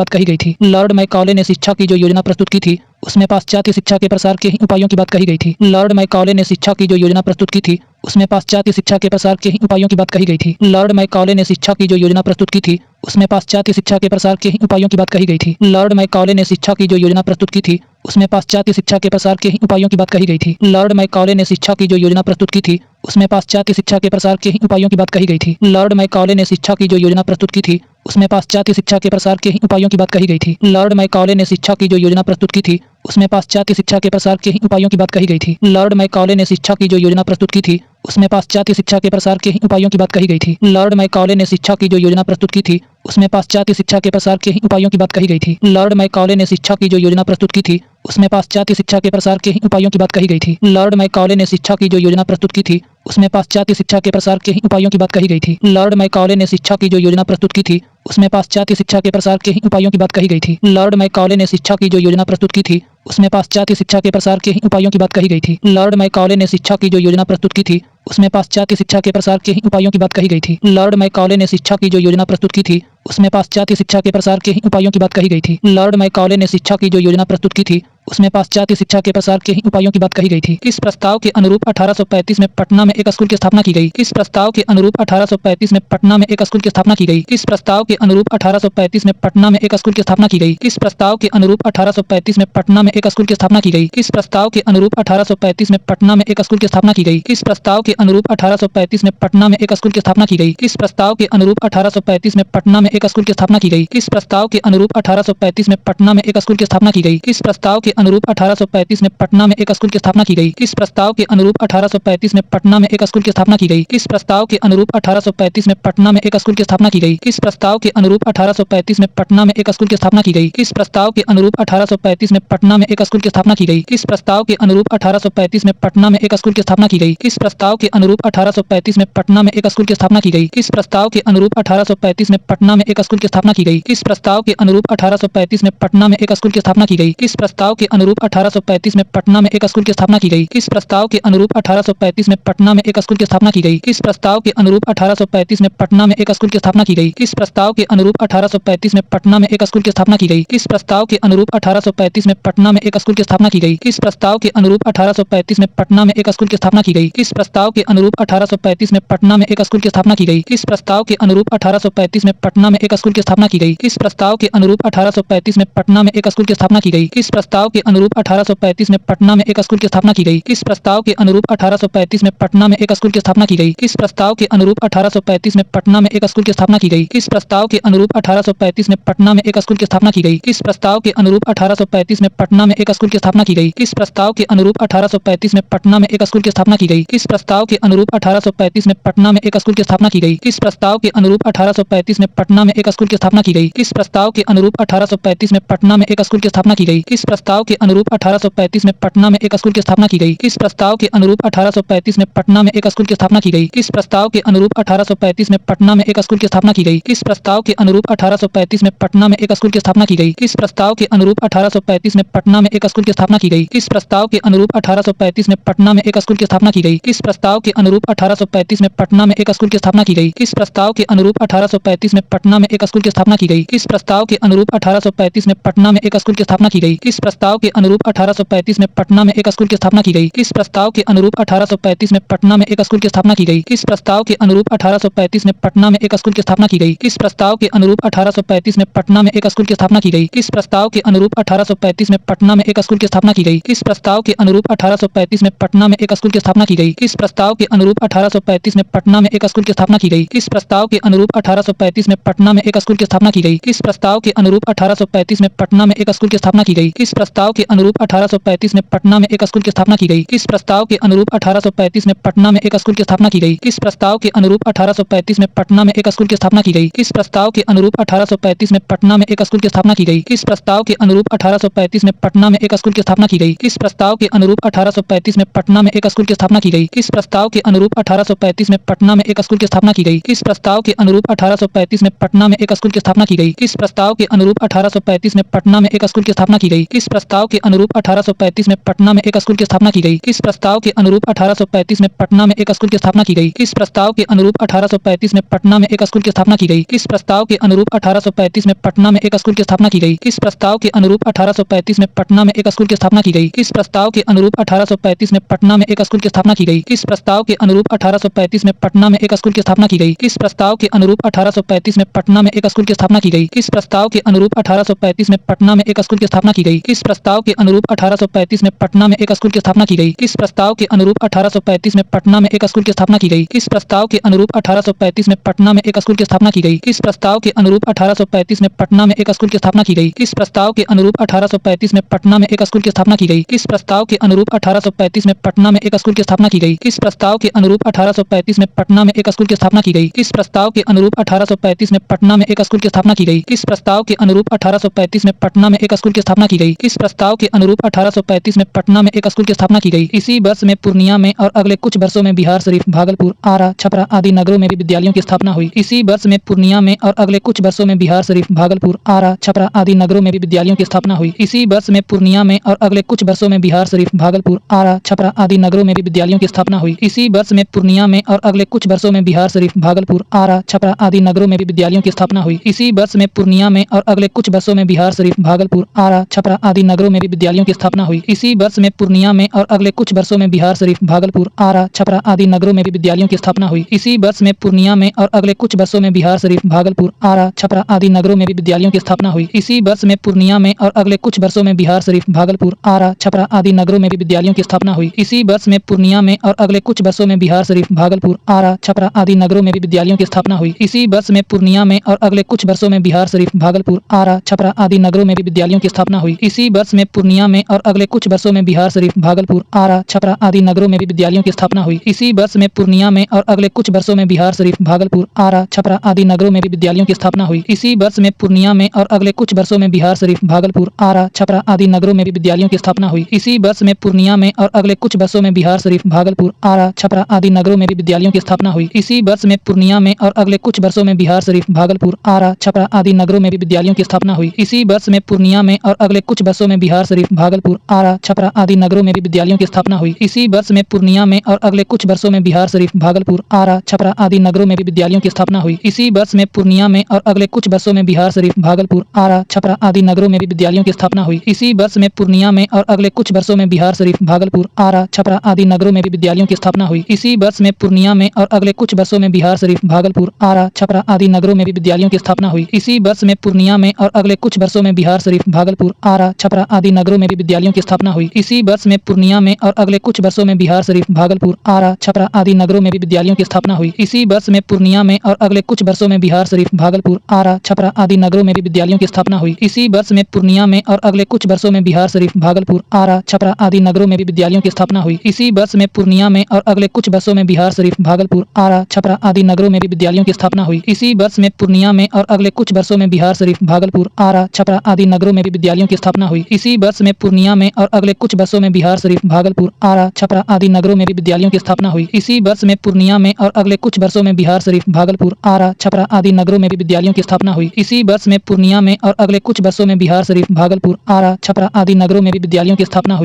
कही गई थी। लॉर्ड मैकॉले ने शिक्षा की जो योजना प्रस्तुत की थी उसमें पाश्चात्य शिक्षा के प्रसार के ही उपायों की बात कही गई थी। लॉर्ड मैकॉले ने शिक्षा की जो योजना प्रस्तुत की थी उसमें पाश्चात्य शिक्षा के प्रसार के ही उपायों की बात कही गई थी। लॉर्ड मैकॉले ने शिक्षा की जो योजना प्रस्तुत की थी उसमें पाश्चात्य शिक्षा के प्रसार के ही उपायों की बात कही गई थी। लॉर्ड मैकॉले ने शिक्षा की जो योजना प्रस्तुत की थी उसमें पाश्चात्य शिक्षा के प्रसार के ही उपायों की बात कही गई थी। लॉर्ड मैकॉले ने शिक्षा की जो योजना प्रस्तुत की थी उसमें पाश्चात्य शिक्षा के प्रसार के ही उपायों की बात कही गई थी। लॉर्ड मैकॉले ने शिक्षा की जो योजना प्रस्तुत की थी उसमें पाश्चात्य शिक्षा के प्रसार के ही उपायों की बात कही गई थी। लॉर्ड मैकॉले ने शिक्षा की जो योजना प्रस्तुत की थी उसमें पाश्चात्य शिक्षा के प्रसार के ही उपायों की बात कही गई थी। लॉर्ड मैकॉले ने शिक्षा की जो योजना प्रस्तुत की थी उसमें पाश्चात्य शिक्षा के प्रसार के ही उपायों की बात कही गई थी। लॉर्ड मैकॉले ने शिक्षा की जो योजना प्रस्तुत की थी उसमें पाश्चात्य शिक्षा के प्रसार के ही उपायों की बात कही गई थी। लॉर्ड मैकॉले ने शिक्षा की जो योजना प्रस्तुत की थी उसमें पाश्चात्य शिक्षा के प्रसार के ही उपायों की बात कही गई थी। लॉर्ड मैकॉले ने शिक्षा की जो योजना प्रस्तुत की थी उसमें पाश्चात्य शिक्षा के प्रसार के ही उपायों की बात कही गई थी। लॉर्ड मैकॉले ने शिक्षा की जो योजना प्रस्तुत की थी उसमें पाश्चात्य शिक्षा के प्रसार के ही उपायों की बात कही गई थी। लॉर्ड मैकॉले ने शिक्षा की जो योजना प्रस्तुत की थी उसमें पाश्चात्य शिक्षा के प्रसार के ही उपायों की बात कही गई थी। लॉर्ड मैकॉले ने शिक्षा की जो योजना प्रस्तुत की थी उसमें पाश्चात्य शिक्षा के प्रसार के ही उपायों की बात कही गई थी। लॉर्ड मैकॉले ने शिक्षा की जो योजना प्रस्तुत की थी उसमें पाश्चात्य शिक्षा के प्रसार के ही उपायों की बात कही गई थी। लॉर्ड मैकॉले ने शिक्षा की जो योजना प्रस्तुत की थी उसमें पाश्चात्य शिक्षा के प्रसार के ही उपायों की बात कही गई थी। इस प्रस्ताव के अनुरूप 1835 में पटना में एक स्कूल की स्थापना की गई। इस प्रस्ताव के अनुरूप 1835 में पटना में एक स्कूल की स्थापना की गई। इस प्रस्ताव के अनुरूप 1835 में पटना में एक स्कूल की स्थापना की गई। इस प्रस्ताव के अनुरूप 1835 में पटना में एक स्कूल की स्थापना की गई। इस प्रस्ताव के अनुरूप 1835 में पटना में एक स्कूल की स्थापना की गई। इस प्रस्ताव के अनुरूप 1835 में पटना में एक स्कूल की स्थापना की गई। इस प्रस्ताव के अनुरूप 1835 में पटना में एक स्कूल की स्थापना की गई। इस प्रस्ताव के अनुरूप 1835 में पटना में एक स्कूल की स्थापना की गई। इस प्रस्ताव के अनुरूप 1835 में पटना में एक स्कूल की स्थापना की गई। इस प्रस्ताव के अनुरूप 1835 में पटना में एक स्कूल की स्थापना की गई। इस प्रस्ताव के अनुरूप 1835 में पटना में एक स्कूल की स्थापना की गई। इस प्रस्ताव के अनुरूप 1835 में पटना में एक स्कूल की स्थापना की गई। इस प्रस्ताव के अनुरूप 1835 में पटना में एक स्कूल की स्थापना की गई। इस प्रस्ताव के अनुरूप 1835 में पटना में एक स्कूल की स्थापना की गई। इस प्रस्ताव के अनुरूप 1835 में पटना में एक स्कूल की स्थापना की गई। इस प्रस्ताव के अनुरूप 1835 में पटना में एक स्कूल की स्थापना की गई। इस प्रस्ताव के अनुरूप 1835 में पटना में एक स्कूल की स्थापना की गई। इस प्रस्ताव के अनुरूप 1835 में पटना में एक स्कूल की स्थापना की गई। इस प्रस्ताव के अनुरूप 1835 में पटना में एक स्कूल की स्थापना की गई। इस प्रस्ताव के अनुरूप 1835 में पटना में एक स्कूल की स्थापना की गई। इस प्रस्ताव के अनुरूप 1835 में पटना में एक स्कूल की स्थापना की गई। इस प्रस्ताव के अनुरूप 1835 में पटना में एक स्कूल की स्थापना की गई। इस प्रस्ताव के अनुरूप 1835 में पटना में एक स्कूल की स्थापना की गई। इस प्रस्ताव के अनुरूप 1835 में पटना में एक स्कूल की स्थापना की गई। इस प्रस्ताव के अनुरूप 1835 में पटना में एक स्कूल की स्थापना की गई। इस प्रस्ताव के अनुरूप 1835 में पटना में एक स्कूल की स्थापना की गई। इस प्रस्ताव के अनुरूप 1835 में पटना में एक स्कूल की स्थापना की गई। इस प्रस्ताव के अनुरूप 1835 में पटना में एक स्कूल की स्थापना की गई। इस प्रस्ताव के अनुरूप 1835 में पटना में एक स्कूल की स्थापना की गई। इस प्रस्ताव के अनुरूप 1835 में पटना में एक स्कूल की स्थापना की गई। इस प्रस्ताव के अनुरूप 1835 में पटना में एक स्कूल की स्थापना की गई। इस प्रस्ताव के अनुरूप 1835 में पटना में एक स्कूल की स्थापना की गई। इस प्रस्ताव के अनुरूप 1835 में पटना में एक स्कूल की स्थापना की गई। इस प्रस्ताव के अनुरूप 1835 में पटना में एक स्कूल की स्थापना की गई। इस प्रस्ताव के अनुरूप 1835 में पटना में एक स्कूल की स्थापना की गई। इस प्रस्ताव के अनुरूप 1835 में पटना में एक स्कूल की स्थापना की गई। इस प्रस्ताव के अनुरूप 1835 में पटना में एक स्कूल की स्थापना की गई। इस प्रस्ताव के अनुरूप 1835 में पटना में एक स्कूल की स्थापना की गई। इस प्रस्ताव के अनुरूप 1835 में पटना में एक स्कूल की स्थापना की गई। इस प्रस्ताव के अनुरूप 1835 में पटना में एक स्कूल की स्थापना की गई। इस प्रस्ताव के अनुरूप 1835 में पटना में एक स्कूल की स्थापना की गई। इस प्रस्ताव के अनुरूप 1835 में पटना में एक स्कूल की स्थापना की गई। इस प्रस्ताव के अनुरूप 1835 में पटना में एक स्कूल की स्थापना की गई। इस प्रस्ताव के अनुरूप 1835 में पटना में एक स्कूल की स्थापना की गई। इस प्रस्ताव के अनुरूप 1835 में पटना में एक स्कूल की स्थापना की गई। इस प्रस्ताव के अनुरूप 1835 में पटना में एक स्कूल की स्थापना की गई। इस प्रस्ताव के अनुरूप 1835 में पटना में एक स्कूल की स्थापना की गई। इस प्रस्ताव के अनुरूप 1835 में पटना में एक स्कूल की स्थापना की गई। इस प्रस्ताव के अनुरूप 1835 में पटना में एक स्कूल की स्थापना की गई। इस प्रस्ताव के अनुरूप 1835 में पटना में एक स्कूल की स्थापना की गई। इस प्रस्ताव के अनुरूप 1835 में पटना में एक स्कूल की स्थापना की गई। इस प्रस्ताव के अनुरूप 1835 में पटना में एक स्कूल की स्थापना की गई। इस प्रस्ताव के अनुरूप 1835 में पटना में एक स्कूल की स्थापना की गई। इस प्रस्ताव के अनुरूप 1835 में पटना में एक स्कूल की स्थापना की गई। इस प्रस्ताव के अनुरूप 1835 में पटना में एक स्कूल की स्थापना की गई। इस प्रस्ताव के अनुरूप 1835 में पटना में एक स्कूल की स्थापना की गई। इस प्रस्ताव के अनुरूप 1835 में पटना में एक स्कूल की स्थापना की गई। इस प्रस्ताव के अनुरूप 1835 में पटना में एक स्कूल की स्थापना की गई। इस प्रस्ताव के अनुरूप 1835 में पटना में एक स्कूल की स्थापना की गई। इस प्रस्ताव के अनुरूप 1835 में पटना में एक स्कूल की स्थापना की गई। इस प्रस्ताव के अनुरूप 1835 में पटना में एक स्कूल की स्थापना की गई। इस प्रस्ताव के अनुरूप 1835 में पटना में एक स्कूल की स्थापना की गई। इस प्रस्ताव के अनुरूप 1835 में पटना में एक स्कूल की स्थापना की गई। इस प्रस्ताव के अनुरूप 1835 में पटना में एक स्कूल की स्थापना की गई। इस प्रस्ताव के अनुरूप 1835 में पटना में एक स्कूल की स्थापना की गई। इस प्रस्ताव के अनुरूप 1835 में पटना में एक स्कूल की स्थापना की गई। इस प्रस्ताव के अनुरूप 1835 में पटना में एक स्कूल की स्थापना की गई। इस प्रस्ताव के अनुरूप 1835 में पटना में एक स्कूल की स्थापना की गई। इस प्रस्ताव के अनुरूप 1835 में पटना में एक स्कूल की स्थापना की गई। इस प्रस्ताव के अनुरूप 1835 में पटना में एक स्कूल की स्थापना की गई। इस प्रस्ताव के अनुरूप 1835 में पटना में एक स्कूल की स्थापना की गई। इस प्रस्ताव के अनुरूप 1835 में पटना में एक स्कूल की स्थापना की गई। किस प्रस्ताव के अनुरूप 1835 में पटना में एक स्कूल की स्थापना की गई। किस प्रस्ताव के अनुरूप 1835 में पटना में एक स्कूल की स्थापना की गई। किस प्रस्ताव के अनुरूप 1835 में पटना में एक स्कूल की स्थापना की गई। किस प्रस्ताव के अनुरूप 1835 में पटना में एक स्कूल की स्थापना की गई। किस प्रस्ताव के अनुरूप 1835 में पटना में एक स्कूल की स्थापना की गई। किस प्रस्ताव के अनुरूप 1835 में पटना में एक स्कूल की स्थापना की गई। किस प्रस्ताव के अनुरूप 1835 में पटना में एक स्कूल की स्थापना की गई। किस प्रस्ताव के अनुरूप 1835 में पटना में एक स्कूल की स्थापना की गई। किस प्रस्ताव के अनुरूप 1835 में पटना में एक स्कूल की स्थापना की गई। इसी वर्ष में पूर्णिया में और अगले कुछ वर्षों में बिहार शरीफ, भागलपुर, आरा, छपरा आदि नगरों में भी विद्यालयों की स्थापना हुई। इसी वर्ष में पूर्णिया में और अगले कुछ वर्षों में बिहार शरीफ, भागलपुर, आरा, छपरा आदि नगरों में भी विद्यालयों की स्थापना हुई। इसी वर्ष में पूर्णिया में और अगले कुछ वर्षों में बिहार शरीफ, भागलपुर, आरा, छपरा आदि नगरों में भी विद्यालयों की स्थापना हुई। इसी वर्ष में पूर्णिया में और अगले कुछ वर्षों में बिहार शरीफ, भागलपुर, आरा, छपरा आदि नगरों में भी विद्यालयों की स्थापना हुई। इसी वर्ष में पूर्णिया में और अगले कुछ वर्षों में बिहार शरीफ, भागलपुर, आरा, छपरा आदि नगरों में भी विद्यालयों की स्थापना हुई। इसी वर्ष में पूर्णिया में और अगले कुछ वर्षों में बिहार शरीफ, भागलपुर, आरा, छपरा आदि नगरों में भी विद्यालयों की स्थापना हुई। इसी वर्ष में पूर्णिया में और अगले कुछ वर्षों में बिहार शरीफ, भागलपुर, आरा, छपरा आदि नगरों में भी विद्यालयों की स्थापना हुई। इसी वर्ष में पूर्णिया में और अगले कुछ वर्षों में बिहार शरीफ, भागलपुर, आरा, छपरा आदि नगरों में भी विद्यालयों की स्थापना हुई। इसी वर्ष में पूर्णिया में और अगले कुछ वर्षों में बिहार शरीफ, भागलपुर, आरा, छपरा आदि नगरों में भी विद्यालयों की स्थापना हुई। इसी वर्ष में पूर्णिया में और अगले कुछ वर्षों में बिहार शरीफ, भागलपुर, आरा, छपरा आदि नगरों में भी विद्यालयों की स्थापना हुई। इसी वर्ष में पूर्णिया में और अगले कुछ वर्षों में बिहार शरीफ, भागलपुर, आरा, छपरा आदि नगरों में भी विद्यालयों की स्थापना हुई। इसी वर्ष में पूर्णिया में और अगले कुछ वर्षों में बिहार शरीफ, भागलपुर, आरा, छपरा आदि नगरों में भी विद्यालयों की स्थापना हुई। इसी वर्ष में पूर्णिया में और अगले कुछ वर्षों में बिहार शरीफ, भागलपुर, आरा, छपरा आदि नगरों में भी विद्यालयों की स्थापना हुई। इसी वर्ष में पूर्णिया में और अगले कुछ वर्षों में बिहार शरीफ, भागलपुर, आरा, छपरा आदि नगरों में भी विद्यालयों की स्थापना हुई। इसी वर्ष में पूर्णिया में और अगले कुछ वर्षों में बिहार शरीफ, भागलपुर, आरा, छपरा आदि नगरों में भी विद्यालयों की स्थापना हुई। इसी वर्ष में पूर्णिया में और अगले कुछ वर्षों में बिहार शरीफ, भागलपुर, आरा, छपरा आदि नगरों में भी विद्यालयों की स्थापना हुई। इसी वर्ष में पूर्णिया में और अगले कुछ वर्षों में बिहार शरीफ, भागलपुर, आरा, छपरा आदि नगरों में भी विद्यालयों की स्थापना हुई। इसी वर्ष में पूर्णिया में और अगले कुछ वर्षों में बिहार शरीफ, भागलपुर, आरा, छपरा आदि नगरों में भी विद्यालयों की स्थापना हुई। इसी वर्ष में पूर्णिया में और अगले कुछ वर्षों में बिहार शरीफ, भागलपुर, आरा, छपरा आदि नगरों में भी विद्यालयों की स्थापना हुई। इसी वर्ष में पूर्णिया में और अगले कुछ वर्षों में बिहार शरीफ, भागलपुर, आरा, छपरा आदि नगरों में भी विद्यालयों की स्थापना हुई। इसी वर्ष में पूर्णिया में और अगले कुछ वर्षों में बिहार शरीफ, भागलपुर, आरा, छपरा आदि नगरों में भी विद्यालयों की स्थापना हुई। इसी वर्ष में पूर्णिया में और अगले कुछ वर्षों में बिहार शरीफ, भागलपुर, आरा, छपरा आदि नगरों में भी विद्यालयों की स्थापना हुई। इसी वर्ष में पूर्णिया में और अगले कुछ वर्षों में बिहार शरीफ, भागलपुर, आरा, छपरा आदि नगरों में भी विद्यालयों की स्थापना हुई। इसी वर्ष में पूर्णिया में और अगले कुछ वर्षों में बिहार शरीफ, भागलपुर, आरा, छपरा आदि नगरों में भी विद्यालयों की स्थापना हुई। इसी वर्ष में पूर्णिया में और अगले कुछ वर्षों में बिहार शरीफ, भागलपुर, आरा, छपरा आदि नगरों में भी विद्यालयों की स्थापना हुई। इसी वर्ष में पूर्णिया में और अगले कुछ वर्षों में बिहार शरीफ, भागलपुर, आरा, छपरा आदि नगरों में भी विद्यालयों की स्थापना हुई। इसी वर्ष में पूर्णिया में और अगले कुछ वर्षों में बिहार शरीफ, भागलपुर, आरा, छपरा आदि नगरों में भी विद्यालयों की स्थापना हुई। इसी वर्ष में पूर्णिया में और अगले कुछ वर्षों में बिहार शरीफ, भागलपुर, आरा, छपरा आदि नगरों में भी विद्यालयों की स्थापना हुई। इसी वर्ष में पूर्णिया में और अगले कुछ वर्षों में बिहार शरीफ, भागलपुर, आरा, छपरा आदि नगरों में भी विद्यालयों की स्थापना हुई। इसी वर्ष में पूर्णिया में और अगले कुछ वर्षों में बिहार शरीफ, भागलपुर, आरा, छपरा आदि नगरों में भी विद्यालयों की स्थापना हुई। इसी वर्ष में पूर्णिया में और अगले कुछ वर्षों में बिहार शरीफ, भागलपुर, आरा, छपरा आदि नगरों में भी विद्यालयों की स्थापना हुई। इसी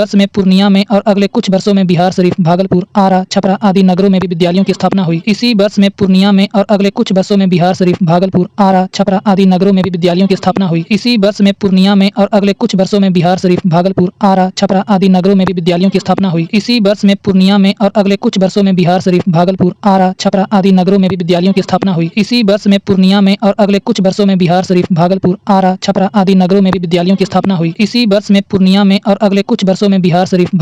वर्ष में पूर्णिया में और अगले कुछ वर्षों में बिहार शरीफ, भागलपुर, आरा, छपरा आदि नगरों में भी विद्यालयों की स्थापना हुई। इसी वर्ष में पूर्णिया में और अगले कुछ वर्षों में बिहार शरीफ, भागलपुर, आरा, छपरा आदि नगरों में भी विद्यालयों की स्थापना हुई। इसी वर्ष में पूर्णिया में और अगले कुछ वर्षों में बिहार शरीफ, भागलपुर, आरा, छपरा आदि नगरों में भी विद्यालयों की स्थापना हुई। इसी वर्ष में पूर्णिया में और अगले कुछ वर्षों में बिहार शरीफ, भागलपुर, आरा, छपरा आदि नगरों में भी विद्यालयों की स्थापना हुई। इसी वर्ष में पूर्णिया में और अगले कुछ वर्षों में बिहार शरीफ, भागलपुर, आरा, छपरा आदि नगरों में भी विद्यालयों की स्थापना हुई। इसी वर्ष में पूर्णिया में और अगले कुछ वर्षों में बिहार शरीफ, भागलपुर,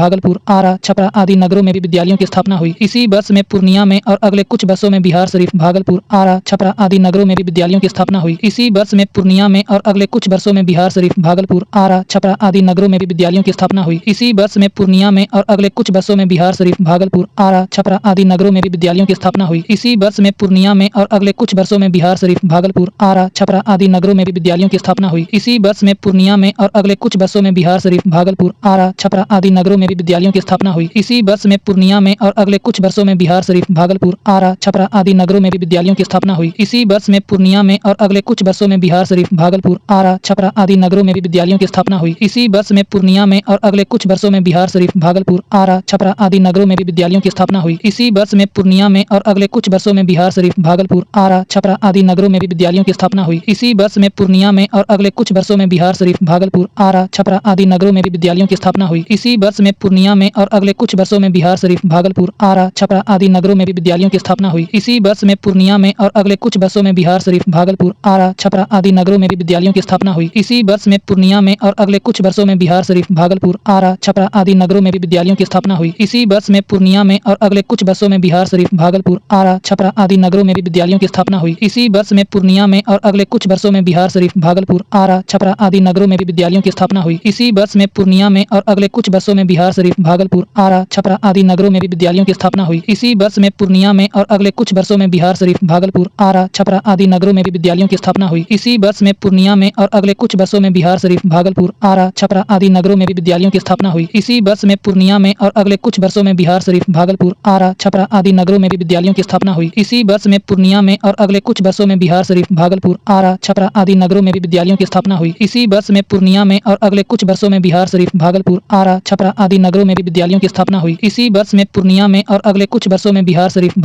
आरा, छपरा आदि नगरों में भी विद्यालयों की स्थापना हुई। इसी वर्ष में पूर्णिया में और अगले कुछ वर्षों में बिहार शरीफ, भागलपुर, आरा, छपरा आदि नगरों में भी विद्यालयों की स्थापना हुई। इसी वर्ष में पूर्णिया में और अगले कुछ वर्षों में बिहार शरीफ, भागलपुर, आरा, छपरा आदि नगरों में भी विद्यालयों की स्थापना हुई। इसी वर्ष में पूर्णिया में और अगले कुछ वर्षों में बिहार शरीफ, भागलपुर, आरा, छपरा आदि नगरों में भी विद्यालयों की स्थापना हुई। इसी वर्ष में पूर्णिया में और अगले कुछ वर्षों में बिहार शरीफ, भागलपुर, आरा, छपरा आदि नगरों में भी विद्यालयों की स्थापना हुई। इसी वर्ष में पूर्णिया में और अगले कुछ वर्षों में बिहार शरीफ, भागलपुर, आरा, छपरा आदि नगरों में भी विद्यालयों की स्थापना हुई। इसी वर्ष में पूर्णिया में और अगले कुछ वर्षों में बिहार शरीफ, भागलपुर, आरा, छपरा आदि नगरों में भी विद्यालयों की स्थापना हुई। इसी वर्ष में पूर्णिया में और अगले कुछ वर्षों में बिहार शरीफ, भागलपुर, आरा, छपरा आदि नगरों में भी विद्यालयों की स्थापना हुई। इसी वर्ष में पूर्णिया में और अगले कुछ वर्षों में बिहार शरीफ, भागलपुर, आरा, छपरा आदि नगरों में भी विद्यालयों की स्थापना हुई। इसी वर्ष में पूर्णिया में और अगले कुछ वर्षों में बिहार शरीफ, भागलपुर, आरा, छपरा आदि नगरों में भी विद्यालयों की स्थापना हुई। इसी वर्ष में पूर्णिया में और अगले कुछ वर्षों में बिहार शरीफ, भागलपुर, आरा, छपरा आदि नगरों में भी विद्यालयों की स्थापना हुई। इसी वर्ष में पूर्णिया में और और अगले कुछ वर्षों में बिहार शरीफ, भागलपुर, आरा, छपरा आदि नगरों में भी विद्यालयों की स्थापना हुई। इसी वर्ष में पूर्णिया में और अगले कुछ वर्षों में बिहार शरीफ, भागलपुर, आरा, छपरा आदि नगरों में भी विद्यालयों की स्थापना हुई। इसी वर्ष में पूर्णिया में और अगले कुछ वर्षों में बिहार शरीफ, भागलपुर, आरा, छपरा आदि नगरों में भी विद्यालयों की स्थापना हुई। इसी वर्ष में पूर्णिया में और अगले कुछ वर्षों में बिहार शरीफ, भागलपुर, आरा, छपरा आदि नगरों में भी विद्यालयों की स्थापना हुई। इसी वर्ष में पूर्णिया में और अगले कुछ वर्षों में बिहार शरीफ, भागलपुर, आरा, छपरा आदि नगरों में भी विद्यालयों की स्थापना हुई। इसी वर्ष में पूर्णिया में और अगले कुछ वर्षों में बिहार शरीफ, भागलपुर, आरा, छपरा आदि नगरों में भी विद्यालयों की स्थापना हुई। इसी वर्ष में पूर्णिया में और अगले कुछ वर्षों में बिहार शरीफ, भागलपुर, आरा, छपरा आदि नगरों में भी विद्यालयों की स्थापना हुई। इसी वर्ष में पूर्णिया में और अगले कुछ वर्षों में बिहार शरीफ, भागलपुर, आरा, छपरा आदि नगरों में भी विद्यालयों की स्थापना हुई। इसी वर्ष में पूर्णिया में और अगले कुछ वर्षों में बिहार शरीफ, भागलपुर, आरा, छपरा आदि नगरों में भी विद्यालयों की स्थापना हुई। इसी वर्ष में पूर्णिया में और अगले कुछ वर्षों में बिहार शरीफ, भागलपुर,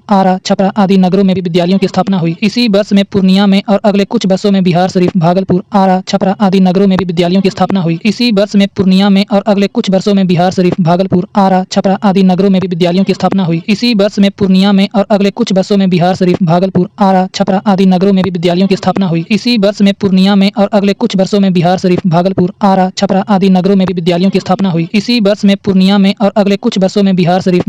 आरा, छपरा आदि नगरों में भी विद्यालयों की स्थापना हुई। इसी वर्ष में पूर्णिया में और अगले कुछ वर्षों में बिहार शरीफ, भागलपुर, आरा, छपरा आदि नगरों में भी विद्यालयों की स्थापना हुई। इसी वर्ष में पूर्णिया में और अगले कुछ वर्षों में बिहार शरीफ, भागलपुर, आरा, छपरा आदि नगरों में भी विद्यालयों की स्थापना हुई। इसी वर्ष में पूर्णिया में और अगले कुछ वर्षों में बिहार शरीफ, भागलपुर, आरा, छपरा आदि नगरों में भी विद्यालयों की स्थापना हुई। इसी वर्ष में पूर्णिया में और अगले कुछ वर्षों में बिहार शरीफ, भागलपुर, आरा, छपरा आदि नगरों में भी विद्यालयों की स्थापना हुई। इसी वर्ष में पूर्णिया में और अगले कुछ वर्षों में बिहार शरीफ, भागलपुर,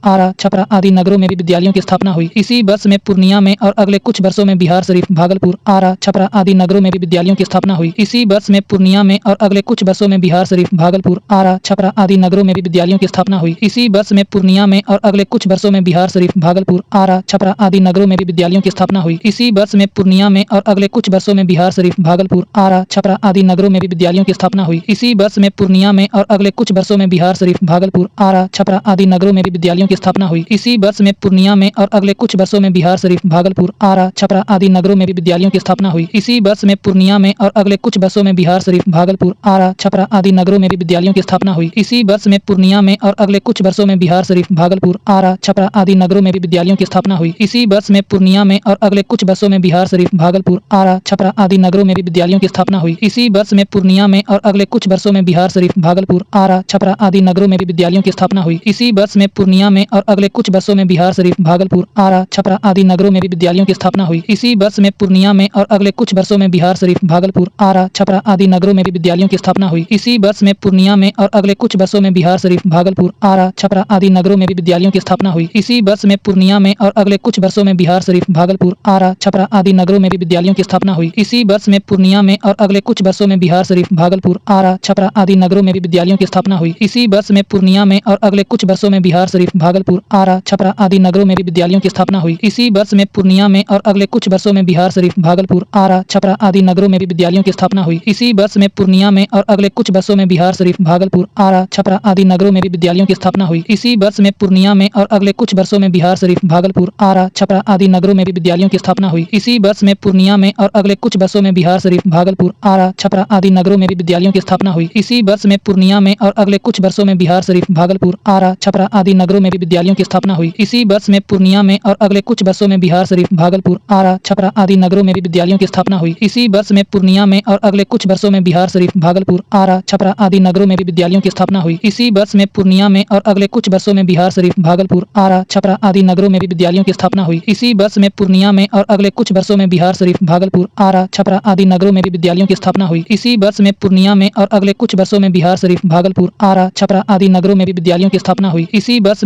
आरा, छपरा आदि नगरों में भी विद्यालयों की स्थापना हुई। इसी वर्ष में पूर्णिया में और अगले कुछ वर्षों में बिहार शरीफ, भागलपुर, आरा, छपरा आदि नगरों में भी विद्यालयों की स्थापना हुई। इसी वर्ष में पूर्णिया में और अगले कुछ वर्षों में बिहार शरीफ, भागलपुर, आरा, छपरा आदि नगरों में भी विद्यालयों की स्थापना हुई। इसी वर्ष में पूर्णिया में और अगले कुछ वर्षों में बिहार शरीफ, भागलपुर, आरा, छपरा आदि नगरों में भी विद्यालयों की स्थापना हुई। इसी वर्ष में पूर्णिया में और अगले कुछ वर्षों में बिहार शरीफ, भागलपुर, आरा, छपरा आदि नगरों में भी विद्यालयों की स्थापना हुई। इसी वर्ष में पूर्णिया में और अगले कुछ वर्षों में बिहार शरीफ, भागलपुर, आरा, छपरा आदि नगरों में भी विद्यालयों की स्थापना हुई। इसी वर्ष में पूर्णिया में और अगले कुछ वर्षों में बिहार शरीफ, भागलपुर, आरा, छपरा आदि नगरों में भी विद्यालयों की स्थापना हुई। इसी वर्ष में पूर्णिया में और अगले कुछ वर्षों में बिहार शरीफ, भागलपुर, आरा, छपरा आदि नगरों में भी विद्यालयों की स्थापना हुई। इसी वर्ष में पूर्णिया में और अगले कुछ वर्षों में बिहार शरीफ, भागलपुर, आरा, छपरा आदि नगरों में भी विद्यालयों की स्थापना हुई। इसी वर्ष में पूर्णिया में और अगले कुछ वर्षों में बिहार शरीफ, भागलपुर, आरा, छपरा आदि नगरों में भी विद्यालयों की स्थापना हुई। इसी वर्ष में पूर्णिया में और अगले कुछ वर्षों में बिहार शरीफ, भागलपुर, आरा, छपरा आदि नगरों में भी विद्यालयों की स्थापना हुई। इसी वर्ष में पूर्णिया में और अगले कुछ वर्षों में बिहार शरीफ, भागलपुर, आरा, छपरा आदि नगरों में भी विद्यालयों की स्थापना हुई। इसी वर्ष में पूर्णिया में और अगले कुछ वर्षों में बिहार शरीफ, भागलपुर, आरा, छपरा आदि नगरों में भी विद्यालयों की स्थापना हुई। इसी वर्ष में पूर्णिया में और अगले कुछ वर्षों में बिहार शरीफ, भागलपुर, आरा, छपरा आदि नगरों में भी विद्यालयों की स्थापना हुई। इसी वर्ष में पूर्णिया में और अगले कुछ वर्षों में बिहार शरीफ, भागलपुर, आरा, छपरा आदि नगरों में भी विद्यालयों की स्थापना हुई। इसी वर्ष में पूर्णिया में और अगले कुछ वर्षों में बिहार शरीफ, भागलपुर, आरा, छपरा आदि नगरों में भी विद्यालयों की स्थापना हुई। इसी वर्ष में पूर्णिया में और अगले कुछ वर्षों में बिहार शरीफ, भागलपुर, आरा, छपरा आदि नगरों में भी विद्यालयों की स्थापना हुई। इसी वर्ष में पूर्णिया में और अगले कुछ वर्षों में बिहार शरीफ, भागलपुर, आरा, छपरा आदि नगरों में भी विद्यालयों की स्थापना हुई। इसी वर्ष में पूर्णिया में और अगले कुछ वर्षों में बिहार शरीफ, भागलपुर, आरा, छपरा आदि नगरों में भी विद्यालयों की स्थापना हुई। इसी वर्ष में पूर्णिया में और अगले कुछ वर्षों में बिहार शरीफ, भागलपुर, आरा, छपरा आदि नगरों में भी विद्यालयों की स्थापना हुई। इसी वर्ष में पूर्णिया में और अगले कुछ वर्षों में बिहार शरीफ, भागलपुर, आरा, छपरा आदि नगरों में भी विद्यालयों की स्थापना हुई। इसी वर्ष में पूर्णिया में और अगले कुछ वर्षों में बिहार शरीफ, भागलपुर, आरा, छपरा आदि नगरों में भी विद्यालयों की स्थापना हुई। इसी वर्ष में पूर्णिया में और अगले कुछ वर्षों में बिहार शरीफ, भागलपुर, आरा, छपरा आदि नगरों में भी विद्यालयों की स्थापना हुई। इसी वर्ष में पूर्णिया में और अगले कुछ वर्षों में बिहार शरीफ, भागलपुर, आरा, छपरा आदि नगरों में भी विद्यालयों की स्थापना हुई। इसी वर्ष में पूर्णिया में और अगले कुछ वर्षों में बिहार शरीफ, भागलपुर, आरा, छपरा आदि नगरों में भी विद्यालयों की स्थापना हुई। इसी वर्ष में पूर्णिया में और अगले कुछ वर्षों में बिहार शरीफ, भागलपुर, आरा, छपरा आदि नगरों में भी विद्यालयों की स्थापना हुई। इसी वर्ष में पूर्णिया में और अगले कुछ वर्षों में बिहार शरीफ, भागलपुर, आरा, छपरा आदि नगरों में भी विद्यालयों की स्थापना हुई। इसी वर्ष में पूर्णिया में और अगले कुछ वर्षों में बिहार शरीफ, भागलपुर, आरा, छपरा आदि नगरों में भी विद्यालयों की स्थापना हुई। इसी वर्ष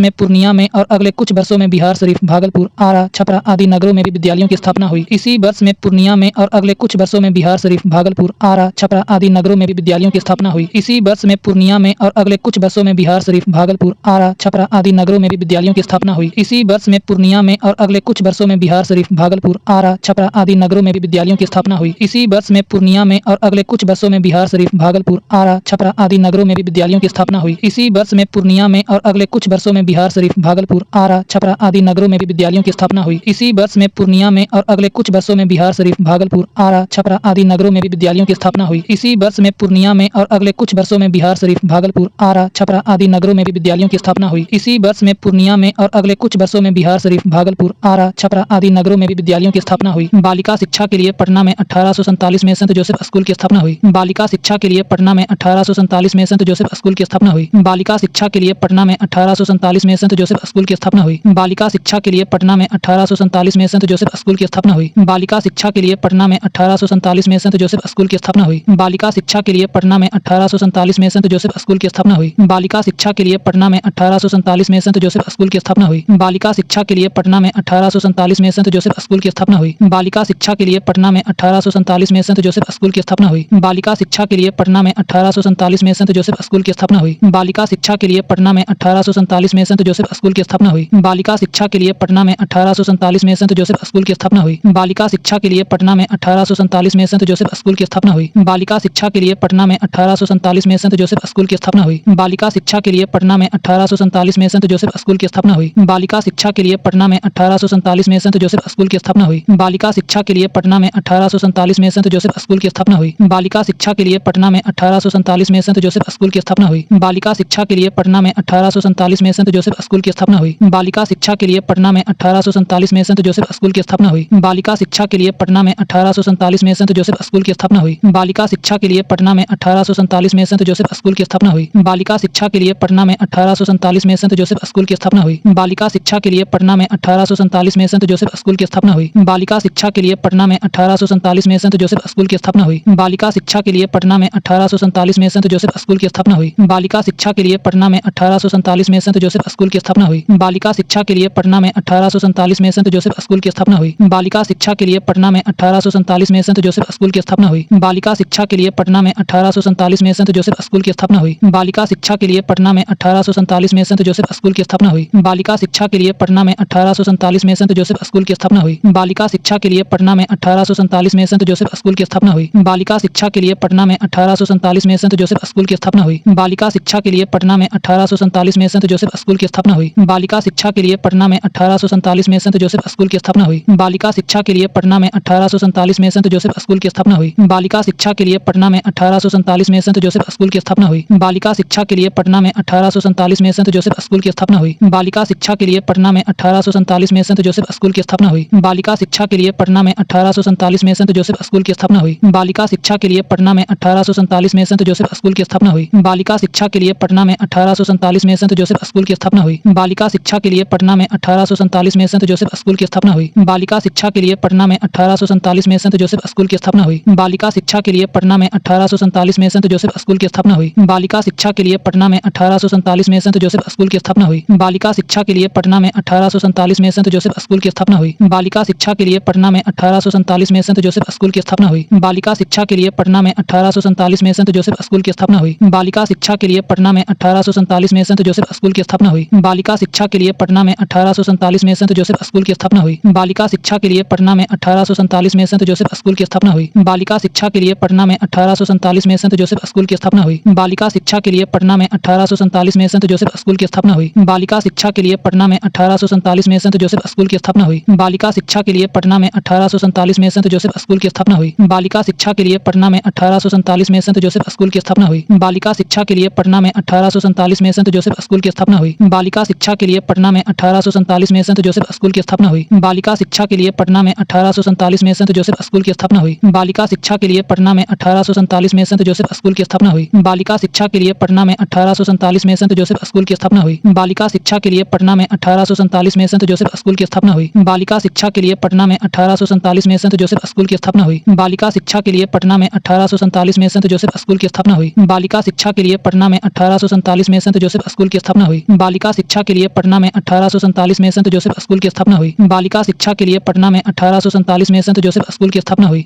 में पूर्णिया में और अगले कुछ वर्षों में बिहार शरीफ, भागलपुर, आरा, छपरा आदि नगरों में भी विद्यालयों की स्थापना हुई। इसी वर्ष में पूर्णिया में और अगले कुछ वर्षों में बिहार शरीफ, भागलपुर, आरा, छपरा आदि नगरों में भी विद्यालयों की स्थापना हुई। इसी वर्ष में पूर्णिया में और अगले कुछ वर्षों में बिहार शरीफ, भागलपुर, आरा, छपरा आदि नगरों में भी विद्यालयों की स्थापना हुई। इसी वर्ष में पूर्णिया में और अगले कुछ वर्षों में बिहार शरीफ, भागलपुर, आरा, छपरा आदि नगरों में भी विद्यालयों की स्थापना हुई। इसी वर्ष में पूर्णिया में और अगले कुछ वर्षों में बिहार शरीफ, भागलपुर, आरा, छपरा आदि नगरों में भी विद्यालयों की स्थापना हुई। इसी वर्ष में पूर्णिया में और अगले कुछ वर्षों में बिहार शरीफ, भागलपुर, आरा, छपरा आदि नगरों में भी विद्यालयों की स्थापना हुई। इसी वर्ष में पूर्णिया में और अगले कुछ वर्षों में बिहार शरीफ, भागलपुर, आरा, छपरा आदि नगरों में भी विद्यालयों की स्थापना हुई। इसी वर्ष में पूर्णिया में और अगले कुछ वर्षों में बिहार शरीफ, भागलपुर, आरा, छपरा आदि नगरों में भी विद्यालयों की स्थापना हुई। बालिका शिक्षा के लिए पटना में 1847 में सेंट जोसेफ स्कूल की स्थापना हुई। बालिका शिक्षा के लिए पटना में 1847 में सेंट जोसेफ स्कूल की स्थापना हुई। बालिका शिक्षा के लिए पटना में 1847 में सेंट जोसेफ स्कूल की स्थापना हुई। बालिका शिक्षा के लिए पटना में 1847 में सेंट जोसेफ स्कूल की स्थापना हुई। बालिका शिक्षा के लिए पटना में 1847 में सेंट जोसेफ स्कूल की स्थापना हुई। बालिका शिक्षा के लिए पटना में 1847 में सेंट जोसेफ स्कूल की स्थापना हुई। बालिका शिक्षा के लिए पटना में 1847 में सेंट जोसेफ स्कूल की स्थापना हुई। बालिका शिक्षा के लिए पटना में 1847 में सेंट जोसेफ स्कूल की स्थापना हुई। बालिका शिक्षा के लिए पटना में 1847 में सेंट जोसेफ स्कूल की स्थापना हुई। बालिका शिक्षा के लिए पटना में 1847 में सेंट जोसेफ स्कूल की स्थापना हुई। बालिका शिक्षा के लिए पटना में 1847 में सेंट जोसेफ स्कूल की स्थापना हुई। बालिका शिक्षा के लिए पटना में 1847 में सेंट जोसेफ स्कूल की स्थापना हुई। बालिका शिक्षा के लिए पटना में 1847 में सेंट जोसेफ स्कूल की स्थापना हुई। बालिका शिक्षा के लिए पटना में 1847 में सेंट जोसेफ स्कूल की स्थापना हुई। बालिका शिक्षा के लिए पटना में 1847 में सेंट जोसेफ स्कूल की स्थापना हुई। बालिका शिक्षा के लिए पटना में 1847 में सेंट जोसेफ स्कूल की स्थापना हुई। बालिका शिक्षा के लिए पटना में 1847 में सेंट जोसेफ स्कूल की स्थापना हुई। बालिका शिक्षा के लिए पटना में 1847 में सेंट जोसेफ स्कूल की स्थापना हुई। बालिका शिक्षा के लिए पटना में 1847 में सेंट जोसेफ स्कूल की स्थापना हुई। बालिका शिक्षा के लिए पटना में 1847 में सेंट जोसेफ स्कूल की स्थापना हुई। बालिका शिक्षा के लिए पटना में 1847 में सेंट जोसेफ स्कूल की स्थापना हुई। बालिका शिक्षा के लिए पटना में 1847 में सेंट जोसेफ स्कूल की स्थापना हुई। बालिका शिक्षा के लिए पटना में 1847 में सेंट जोसेफ स्कूल की स्थापना हुई। बालिका शिक्षा के लिए पटना में 1847 में सेंट जोसेफ स्कूल की स्थापना हुई। बालिका शिक्षा के लिए पटना में 1847 में सेंट जोसेफ स्कूल की स्थापना हुई। बालिका शिक्षा के लिए पटना में 1847 में सेंट जोसेफ स्कूल की स्थापना हुई। बालिका शिक्षा के लिए पटना में 1847 में सेंट जोसेफ स्कूल की स्थापना हुई। बालिका शिक्षा के लिए पटना में 1847 में सेंट जोसेफ स्कूल की स्थापना हुई। बालिका शिक्षा के लिए पटना में 1847 में सेंट जोसेफ स्कूल की स्थापना हुई। बालिका शिक्षा के लिए पटना में 1847 में सेंट जोसेफ स्कूल की स्थापना हुई। बालिका शिक्षा के लिए पटना में 1847 में सेंट जोसेफ स्कूल की स्थापना हुई। बालिका शिक्षा के लिए पटना में 1847 में सेंट जोसेफ स्कूल की स्थापना हुई। बालिका शिक्षा के लिए पटना में 1847 में सेंट जोसेफ स्कूल की स्थापना हुई। बालिका शिक्षा के लिए पटना में 1847 में सेंट जोसेफ स्कूल की स्थापना हुई। बालिका शिक्षा के लिए पटना में 1847 में सेंट जोसेफ स्कूल की स्थापना हुई। बालिका शिक्षा के लिए पटना में 1847 में सेंट जोसेफ स्कूल की स्थापना हुई। बालिका शिक्षा के लिए पटना में 1847 में सेंट जोसेफ स्कूल की स्थापना हुई। बालिका शिक्षा के लिए पटना में 1847 में सेंट जोसेफ स्कूल की स्थापना हुई। बालिका शिक्षा के लिए पटना में 1847 में सेंट जोसेफ स्कूल की स्थापना हुई। बालिका शिक्षा के लिए पटना में 1847 में सेंट जोसेफ स्कूल की स्थापना हुई। बालिका शिक्षा के लिए पटना में 1847 में सेंट जोसेफ स्कूल की स्थापना हुई। बालिका शिक्षा के लिए पटना में 1847 में सेंट जोसेफ स्कूल की स्थापना हुई। बालिका शिक्षा के लिए पटना में 1847 में सेंट जोसेफ स्कूल की स्थापना हुई। बालिका शिक्षा के लिए पटना में 1847 में सेंट जोसेफ स्कूल की स्थापना हुई। बालिका शिक्षा के लिए पटना में 1847 में सेंट जोसेफ स्कूल की स्थापना हुई। बालिका शिक्षा के लिए पटना में 1847 में सेंट जोसेफ स्कूल की स्थापना हुई। बालिका शिक्षा के लिए पटना में 1847 में सेंट जोसेफ स्कूल की स्थापना हुई। बालिका शिक्षा के लिए पटना में 1847 में सेंट जोसेफ स्कूल की स्थापना हुई। बालिका शिक्षा के लिए पटना में 1847 में सेंट जोसेफ स्कूल की स्थापना हुई। बालिका शिक्षा के लिए पटना में 1847 में सेंट जोसेफ स्कूल की स्थापना हुई। बालिका शिक्षा के लिए पटना में 1847 में सेंट जोसेफ स्कूल की स्थापना हुई। बालिका शिक्षा के लिए पटना में 1847 में सेंट जोसेफ स्कूल की स्थापना हुई। बालिका शिक्षा के लिए पटना में 1847 में सेंट जोसेफ स्कूल की स्थापना हुई। बालिका शिक्षा के लिए पटना में 1847 में सेंट जोसेफ स्कूल की स्थापना हुई। बालिका शिक्षा के लिए पटना में 1847 में सेंट जोसेफ स्कूल की स्थापना हुई। बालिका शिक्षा के लिए पटना में 1847 में सेंट जोसेफ स्कूल की स्थापना हुई। बालिका शिक्षा के लिए पटना में 1847 में सेंट जोसेफ स्कूल की स्थापना हुई। बालिका शिक्षा के लिए पटना में 1847 में सेंट जोसेफ स्कूल की स्थापना हुई। बालिका शिक्षा के लिए पटना में 1847 में सेंट जोसेफ स्कूल की स्थापना हुई। बालिका शिक्षा के लिए पटना में 1847 में सेंट जोसेफ स्कूल की स्थापना हुई। बालिका शिक्षा के लिए पटना में 1847 में सेंट जोसेफ स्कूल की स्थापना हुई। बालिका शिक्षा के लिए पटना में 1847 में सेंट जोसेफ स्कूल की स्थापना हुई। बालिका शिक्षा के लिए पटना में 1847 में सेंट जोसेफ स्कूल की स्थापना हुई। बालिका शिक्षा के लिए पटना में 1847 में सेंट जोसेफ स्कूल की स्थापना हुई। बालिका शिक्षा के लिए पटना में 1847 में सेंट जोसेफ स्कूल की स्थापना हुई। बालिका शिक्षा के लिए पटना में 1847 में सेंट जोसेफ स्कूल की स्थापना हुई। बालिका शिक्षा के लिए पटना में 1847 में सेंट जोसेफ स्कूल की स्थापना हुई। बालिका शिक्षा के लिए पटना में 1847 में सेंट जोसेफ स्कूल की स्थापना हुई। बालिका शिक्षा के लिए पटना में 1847 में सेंट जोसेफ स्कूल की स्थापना हुई। बालिका शिक्षा के लिए पटना में 1847 में सेंट जोसेफ स्कूल की स्थापना हुई।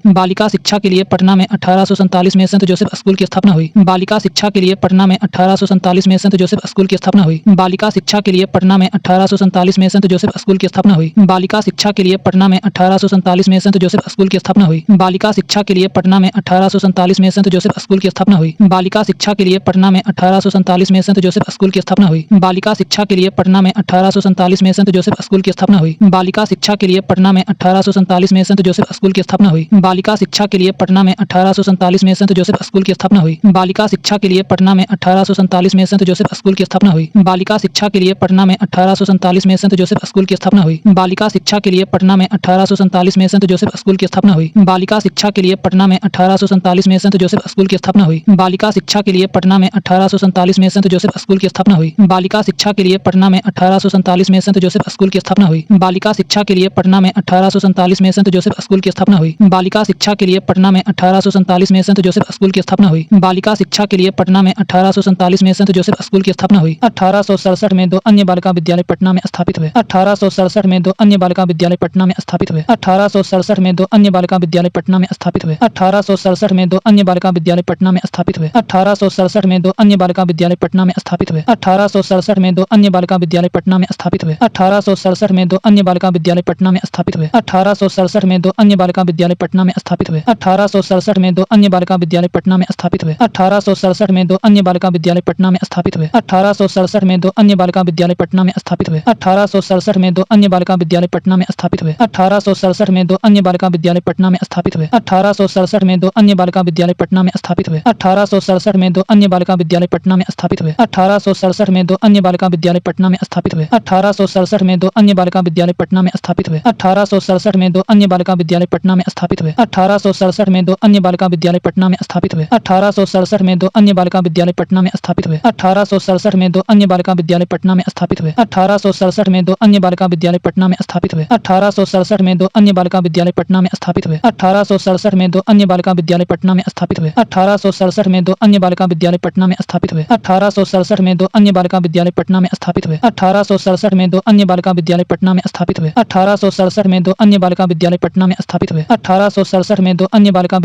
बालिका शिक्षा के लिए पटना में 1847 में सेंट जोसेफ स्कूल की स्थापना हुई। बालिका शिक्षा के लिए पटना में 1847 में सेंट जोसेफ स्कूल की स्थापना हुई। बालिका शिक्षा के लिए पटना में 1847 में सेंट जोसेफ स्कूल की स्थापना हुई। बालिका शिक्षा के लिए पटना में 1847 में सेंट जोसेफ स्कूल की स्थापना हुई। बालिका शिक्षा के लिए पटना में 1847 में सेंट जोसेफ स्कूल की स्थापना हुई। बालिका शिक्षा के लिए पटना में 1847 में सेंट जोसेफ स्कूल की स्थापना हुई। बालिका शिक्षा के लिए पटना में 1847 में सेंट जोसेफ स्कूल की स्थापना हुई। बालिका शिक्षा के लिए पटना में 1847 में सेंट जोसेफ स्कूल की स्थापना हुई। बालिका शिक्षा के लिए पटना में 1847 में सेंट जोसेफ स्कूल की स्थापना हुई। बालिका शिक्षा के लिए पटना में 1847 में सेंट जोसेफ स्कूल की स्थापना हुई। बालिका शिक्षा के लिए पटना में 1847 में सेंट जोसेफ स्कूल की स्थापना हुई। बालिका शिक्षा के लिए पटना में 1847 में सेंट जोसेफ स्कूल की स्थापना हुई। बालिका शिक्षा के लिए पटना में 1847 में सेंट जोसेफ स्कूल की स्थापना हुई। बालिका शिक्षा के लिए पटना में 1847 में सेंट जोसेफ स्कूल की स्थापना हुई। बालिका शिक्षा के लिए पटना में 1847 में सेंट जोसेफ स्कूल की स्थापना हुई। बालिका शिक्षा के लिए पटना में 1847 1847 में सेंट जोसेफ स्कूल की स्थापना हुई। बालिका शिक्षा के लिए पटना में 1847 में सेंट जोसेफ स्कूल की स्थापना हुई। 1867 में 2 अन्य बालिका विद्यालय पटना में स्थापित हुए। 1867 में 2 अन्य बालिका विद्यालय पटना में स्थापित हुए। 1867 में 2 अन्य बालिका विद्यालय पटना में स्थापित हुए। 1867 में 2 अन्य बालिका विद्यालय पटना में स्थापित हुए। 1867 में 2 अन्य बालिका विद्यालय पटना में स्थापित हुए। 1867 में 2 अन्य बालिका विद्यालय पटना में स्थापित हुए। 1867 में 2 अन्य बालिका विद्यालय पटना में स्थापित हुए। 1867 में 2 अन्य बालिका विद्यालय पटना में स्थापित हुए। 1867 में 2 अन्य बालिका विद्यालय पटना में स्थापित हुए। 1867 में 2 अन्य बालिका विद्यालय पटना में स्थापित हुए। 1867 में 2 अन्य बालिका विद्यालय पटना में स्थापित हुए। 1867 में 2 अन्य बालिका विद्यालय पटना में स्थापित हुए। 1867 में 2 अन्य बालिका विद्यालय पटना में स्थापित हुए। 1867 में 2 अन्य बालिका विद्यालय पटना में स्थापित हुए। 1867 में 2 अन्य बालिका विद्यालय पटना में स्थापित हुए। 1867 में 2 अन्य बालिका विद्यालय पटना में स्थापित हुए। 1867 में 2 अन्य बालिका विद्यालय पटना में स्थापित हुए। 1867 में 2 अन्य बालिका विद्यालय पटना में स्थापित हुए। 1867 में 2 अन्य बालिका विद्यालय पटना में स्थापित हुए। 1867 में 2 अन्य बालिका विद्यालय पटना में स्थापित हुए। 1867 में 2 अन्य बालिका विद्यालय पटना में स्थापित हुए। 1867 में 2 अन्य बालिका विद्यालय पटना में स्थापित हुए। 1867 में 2 अन्य बालिका विद्यालय पटना में स्थापित हुए। 1867 में 2 अन्य बालिका विद्यालय पटना में स्थापित हुए। 1867 में 2 अन्य बालिका विद्यालय पटना में स्थापित हुए। 1867 में 2 अन्य बालिका विद्यालय पटना में स्थापित हुए। 1867 में 2 अन्य बालिका विद्यालय पटना में स्थापित हुए। 1867 में 2 अन्य बालिका विद्यालय पटना में स्थापित हुए। 1867 में 2 अन्य बालिका विद्यालय पटना में स्थापित हुए। 1867 में 2 अन्य बालिका विद्यालय पटना में स्थापित हुए। 1867 में 2 अन्य बालिका विद्यालय पटना में स्थापित हुए। 1867 में 2 अन्य बालिका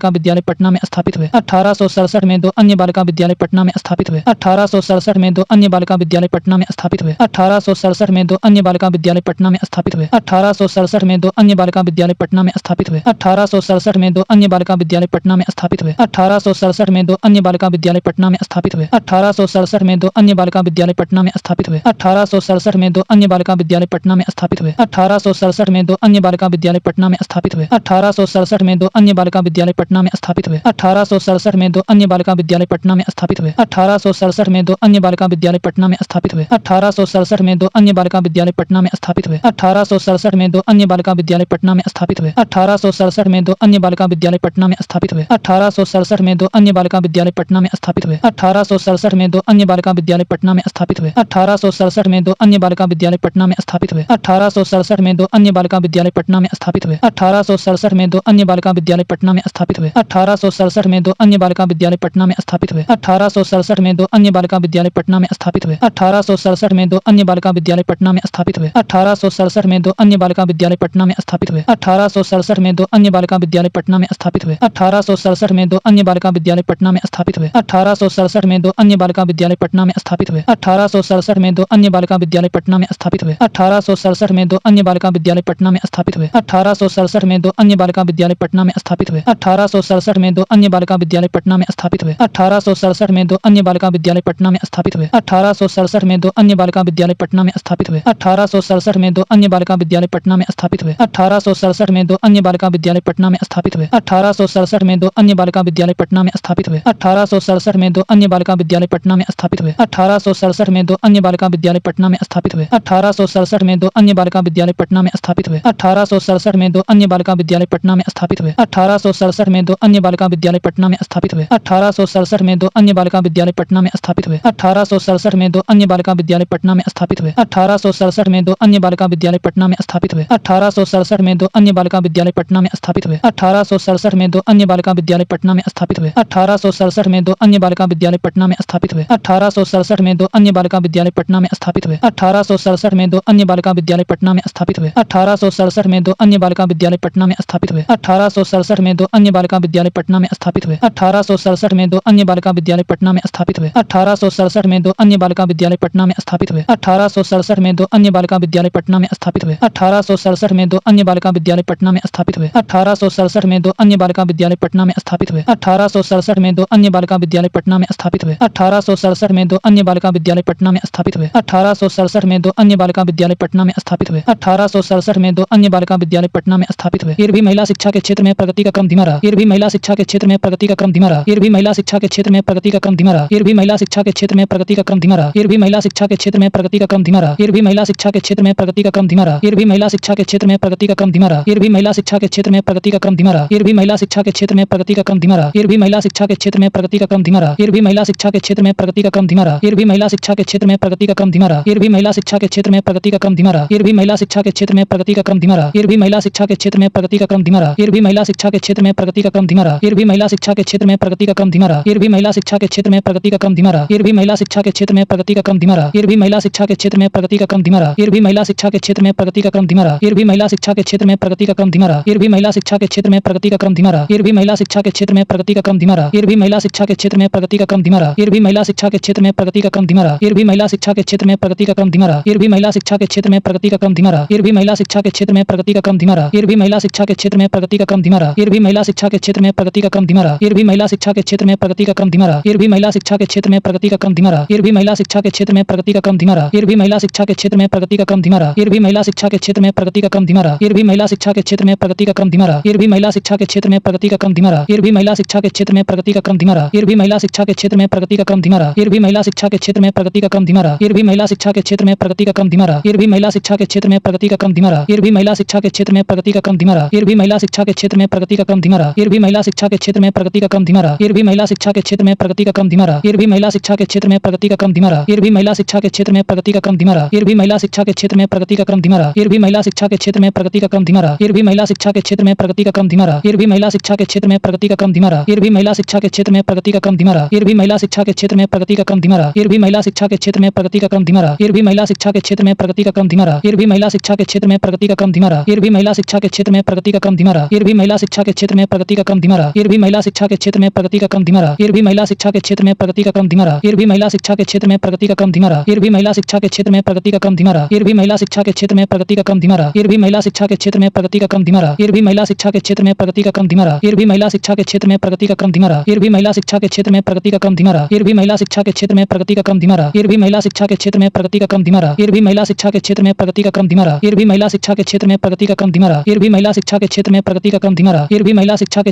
विद्यालय पटना में स्थापित हुए। 1867 में 2 अन्य बालिका विद्यालय पटना में स्थापित हुए। 1867 में 2 अन्य बालिका विद्यालय पटना में स्थापित हुए। 1867 में 2 अन्य बालिका विद्यालय पटना में स्थापित हुए। 1867 में 2 अन्य बालिका विद्यालय पटना में स्थापित हुए। 1867 में 2 अन्य बालिका विद्यालय पटना में स्थापित हुए। 1867 में 2 अन्य बालिका विद्यालय पटना में स्थापित हुए। 1867 में 2 अन्य बालिका विद्यालय पटना में स्थापित हुए। 1867 में 2 अन्य बालिका विद्यालय पटना में स्थापित हुए। 1867 में 2 अन्य बालिका विद्यालय पटना में स्थापित हुए। 1867 में 2 अन्य बालिका विद्यालय पटना में स्थापित हुए। 1867 में 2 अन्य बालिका विद्यालय पटना में स्थापित हुए। 1867 में 2 अन्य बालिका विद्यालय पटना में स्थापित हुए। 1867 में 2 अन्य बालिका विद्यालय पटना में स्थापित हुए। 1867 में 2 अन्य बालिका विद्यालय पटना में स्थापित हुए। 1867 में 2 अन्य बालिका विद्यालय पटना में स्थापित हुए। 1867 में 2 अन्य बालिका विद्यालय पटना में स्थापित हुए। 1867 में 2 अन्य बालिका विद्यालय पटना में स्थापित हुए। 1867 में 2 अन्य बालिका विद्यालय पटना में स्थापित हुए। 1867 में 2 अन्य बालिका विद्यालय पटना में स्थापित हुए। 1867 में 2 अन्य बालिका विद्यालय पटना में स्थापित हुए। 1867 में 2 अन्य बालिका विद्यालय पटना में स्थापित हुए। 1867 में 2 अन्य बालिका विद्यालय पटना में स्थापित हुए। 1867 में 2 अन्य बालिका विद्यालय पटना में स्थापित हुए। 1867 में 2 अन्य बालिका विद्यालय पटना में स्थापित हुए। 1867 में 2 अन्य बालिका विद्यालय पटना में स्थापित हुए। 1867 में 2 अन्य बालिका विद्यालय पटना में स्थापित हुए। 1867 में 2 अन्य बालिका विद्यालय पटना में स्थापित हुए। 1867 में 2 अन्य बालिका विद्यालय पटना में स्थापित हुए। 1867 में 2 अन्य बालिका विद्यालय पटना में स्थापित हुए। 1867 में 2 अन्य बालिका विद्यालय पटना में स्थापित हुए। 1867 में 2 अन्य बालिका विद्यालय पटना में स्थापित हुए। 1867 में 2 अन्य बालिका विद्यालय पटना में स्थापित हुए। 1867 में 2 अन्य बालिका विद्यालय पटना में स्थापित हुए। 1867 में 2 अन्य बालिका विद्यालय पटना में स्थापित हुए। 1867 में 2 अन्य बालिका विद्यालय पटना में स्थापित हुए। 1867 में 2 अन्य बालिका विद्यालय पटना में स्थापित हुए। 1867 में 2 अन्य बालिका विद्यालय पटना में स्थापित हुए। 1867 में 2 अन्य बालिका विद्यालय पटना में स्थापित हुए। 1867 में 2 अन्य बालिका विद्यालय पटना में स्थापित हुए। 1867 में 2 अन्य बालिका विद्यालय पटना में स्थापित हुए। 1867 में 2 अन्य बालिका विद्यालय पटना में स्थापित हुए। 1867 में 2 अन्य बालिका विद्यालय पटना में स्थापित हुए। 1867 में 2 अन्य बालिका विद्यालय पटना में स्थापित हुए। 1867 में 2 अन्य बालिका विद्यालय पटना में स्थापित हुए। 1867 में 2 अन्य बालिका विद्यालय पटना में स्थापित हुए। 1867 में 2 अन्य बालिका विद्यालय पटना में स्थापित हुए। 1867 में 2 अन्य बालिका विद्यालय पटना में स्थापित हुए। 1867 में 2 अन्य बालिका विद्यालय पटना में स्थापित हुए। 1867 में 2 अन्य बालिका विद्यालय पटना में स्थापित हुए। 1867 में 2 अन्य बालिका विद्यालय पटना में स्थापित हुए। 1867 में 2 अन्य बालिका विद्यालय पटना में स्थापित हुए। 1867 में 2 अन्य बालिका विद्यालय पटना में स्थापित हुए। 1867 में 2 अन्य बालिका विद्यालय पटना में स्थापित हुए। 1867 में 2 अन्य बालिका विद्यालय पटना में स्थापित हुए। 1867 में 2 अन्य बालिका विद्यालय पटना में स्थापित हुए। 1867 में 2 अन्य बालिका विद्यालय पटना में स्थापित हुए। 1867 में 2 अन्य बालिका विद्यालय पटना में स्थापित हुए। 1867 में 2 अन्य बालिका विद्यालय पटना में स्थापित हुए। फिर भी महिला शिक्षा के क्षेत्र में प्रगति का क्रम धीमा रहा। फिर भी महिला शिक्षा के क्षेत्र में प्रगति का क्रम धीमा रहा। फिर भी महिला शिक्षा के क्षेत्र में प्रगति का क्रम धीमा रहा। फिर भी महिला शिक्षा के क्षेत्र में प्रगति का क्रम धीमा रहा। फिर भी महिला शिक्षा के क्षेत्र में प्रगति का क्रम धीमा रहा। फिर भी महिला शिक्षा के क्षेत्र में प्रगति का क्रम धीमा रहा। फिर भी महिला शिक्षा के क्षेत्र में प्रगति का क्रम धीमा रहा। फिर भी महिला शिक्षा के क्षेत्र में प्रगति का क्रम धीमा रहा। फिर भी महिला शिक्षा के क्षेत्र में प्रगति का क्रम धीमा रहा। फिर भी महिला शिक्षा के क्षेत्र में प्रगति का क्रम धीमा रहा। फिर भी महिला शिक्षा के क्षेत्र में प्रगति का क्रम धीमा रहा। फिर भी महिला शिक्षा के क्षेत्र में प्रगति का क्रम धीमा रहा। फिर भी महिला शिक्षा के क्षेत्र में प्रगति का क्रम धीमा रहा। फिर भी महिला शिक्षा के क्षेत्र में प्रगति का क्रम धीमा रहा। फिर भी महिला शिक्षा के क्षेत्र में प्रगति प्रगति का क्रम धीमा रहा। फिर भी महिला शिक्षा के क्षेत्र में प्रगति का क्रम धीमा रहा। फिर भी महिला शिक्षा के क्षेत्र में प्रगति का क्रम धीमा रहा। फिर भी महिला शिक्षा के क्षेत्र में प्रगति का क्रम धीमा रहा। फिर भी महिला शिक्षा के क्षेत्र में प्रगति का क्रम धीमा रहा। फिर भी महिला शिक्षा के क्षेत्र में प्रगति का क्रम धीमा रहा। फिर भी महिला शिक्षा के क्षेत्र में प्रगति का क्रम धीमा रहा। फिर भी महिला शिक्षा के क्षेत्र में प्रगति का क्रम धीमा रहा। फिर भी महिला शिक्षा के क्षेत्र में प्रगति का क्रम धीमा रहा। फिर भी महिला शिक्षा के क्षेत्र में प्रगति का क्रम धीमा रहा। फिर भी महिला शिक्षा के क्षेत्र में प्रगति का क्रम धीमा रहा। फिर भी महिला शिक्षा के क्षेत्र में प्रगति का क्रम धीमा रहा। फिर भी महिला शिक्षा के क्षेत्र में प्रगति का क्रम धीमा रहा। फिर भी महिला शिक्षा के क्षेत्र में प्रगति का क्रम धीमा रहा। फिर भी महिला शिक्षा के क्षेत्र में प्रगति का क्रम धीमा रहा। फिर भी महिला शिक्षा के क्षेत्र में प्रगति का क्रम धीमा रहा। फिर भी महिला शिक्षा के क्षेत्र में प्रगति का क्रम धीमा रहा। फिर भी महिला शिक्षा के क्षेत्र में प्रगति का क्रम धीमा रहा। फिर भी महिला शिक्षा के क्षेत्र में प्रगति का क्रम धीमा रहा। फिर भी महिला शिक्षा के क्षेत्र में प्रगति का क्रम धीमा रहा। फिर भी महिला शिक्षा के क्षेत्र में प्रगति का क्रम धीमा रहा। फिर भी महिला शिक्षा के क्षेत्र में प्रगति का क्रम धीमा रहा। फिर भी महिला शिक्षा के क्षेत्र में प्रगति का क्रम धीमा रहा। फिर भी महिला शिक्षा के क्षेत्र में प्रगति का क्रम धीमा रहा। फिर भी महिला शिक्षा के क्षेत्र में प्रगति का क्रम धीमा रहा। फिर भी महिला शिक्षा के क्षेत्र में प्रगति का क्रम धीमा रहा। फिर भी महिला शिक्षा के क्षेत्र में प्रगति का क्रम धीमा रहा। फिर भी महिला शिक्षा के क्षेत्र में प्रगति का क्रम धीमा रहा। फिर भी महिला शिक्षा के क्षेत्र में प्रगति का क्रम धीमा रहा। फिर भी महिला शिक्षा के क्षेत्र में प्रगति का क्रम धीमा रहा। फिर भी महिला शिक्षा के क्षेत्र में प्रगति का क्रम धीमा रहा। फिर भी महिला शिक्षा के क्षेत्र में प्रगति का क्रम धीमा रहा। फिर भी महिला शिक्षा के क्षेत्र में प्रगति का क्रम धीमा रहा। फिर भी महिला शिक्षा के क्षेत्र में प्रगति का क्रम धीमा रहा। फिर भी महिला शिक्षा के क्षेत्र में प्रगति का क्रम धीमा रहा। फिर भी महिला शिक्षा के क्षेत्र में प्रगति का क्रम धीमा रहा। फिर भी महिला शिक्षा के क्षेत्र में प्रगति का क्रम धीमा रहा। फिर भी महिला शिक्षा के क्षेत्र में प्रगति का क्रम धीमा रहा। फिर भी महिला शिक्षा के क्षेत्र में प्रगति का क्रम धीमा रहा। फिर भी महिला शिक्षा के क्षेत्र में प्रगति का क्रम धीमा रहा। फिर भी महिला शिक्षा के क्षेत्र में प्रगति का क्रम धीमा रहा। फिर भी महिला शिक्षा के क्षेत्र में प्रगति का क्रम धीमा रहा। फिर भी महिला शिक्षा के क्षेत्र में प्रगति का क्रम धीमा रहा। फिर भी महिला शिक्षा के क्षेत्र में प्रगति का क्रम धीमा रहा। फिर भी महिला शिक्षा के क्षेत्र में प्रगति का क्रम धीमा रहा। फिर भी महिला शिक्षा के क्षेत्र में प्रगति का क्रम धीमा रहा। फिर भी महिला शिक्षा के क्षेत्र में प्रगति का क्रम धीमा रहा। फिर भी महिला शिक्षा के क्षेत्र में प्रगति का क्रम धीमा रहा। फिर भी महिला शिक्षा के क्षेत्र में प्रगति का क्रम धीमा रहा। फिर भी महिला शिक्षा के क्षेत्र में प्रगति का क्रम धीमा रहा। फिर भी महिला शिक्षा के क्षेत्र में प्रगति का क्रम धीमा रहा। फिर भी महिला शिक्षा के क्षेत्र में प्रगति का क्रम धीमा रहा। फिर भी महिला शिक्षा के क्षेत्र में प्रगति का क्रम धीमा रहा। फिर भी महिला शिक्षा के क्षेत्र में प्रगति का क्रम धीमा रहा। फिर भी महिला शिक्षा के क्षेत्र में प्रगति का क्रम धीमा रहा। फिर भी महिला शिक्षा के क्षेत्र में प्रगति का क्रम धीमा रहा। फिर भी महिला शिक्षा के क्षेत्र में प्रगति का क्रम धीमा रहा। फिर भी महिला शिक्षा के क्षेत्र में प्रगति का क्रम धीमा रहा। फिर भी महिला शिक्षा के क्षेत्र में प्रगति का क्रम धीमा रहा। फिर भी महिला शिक्षा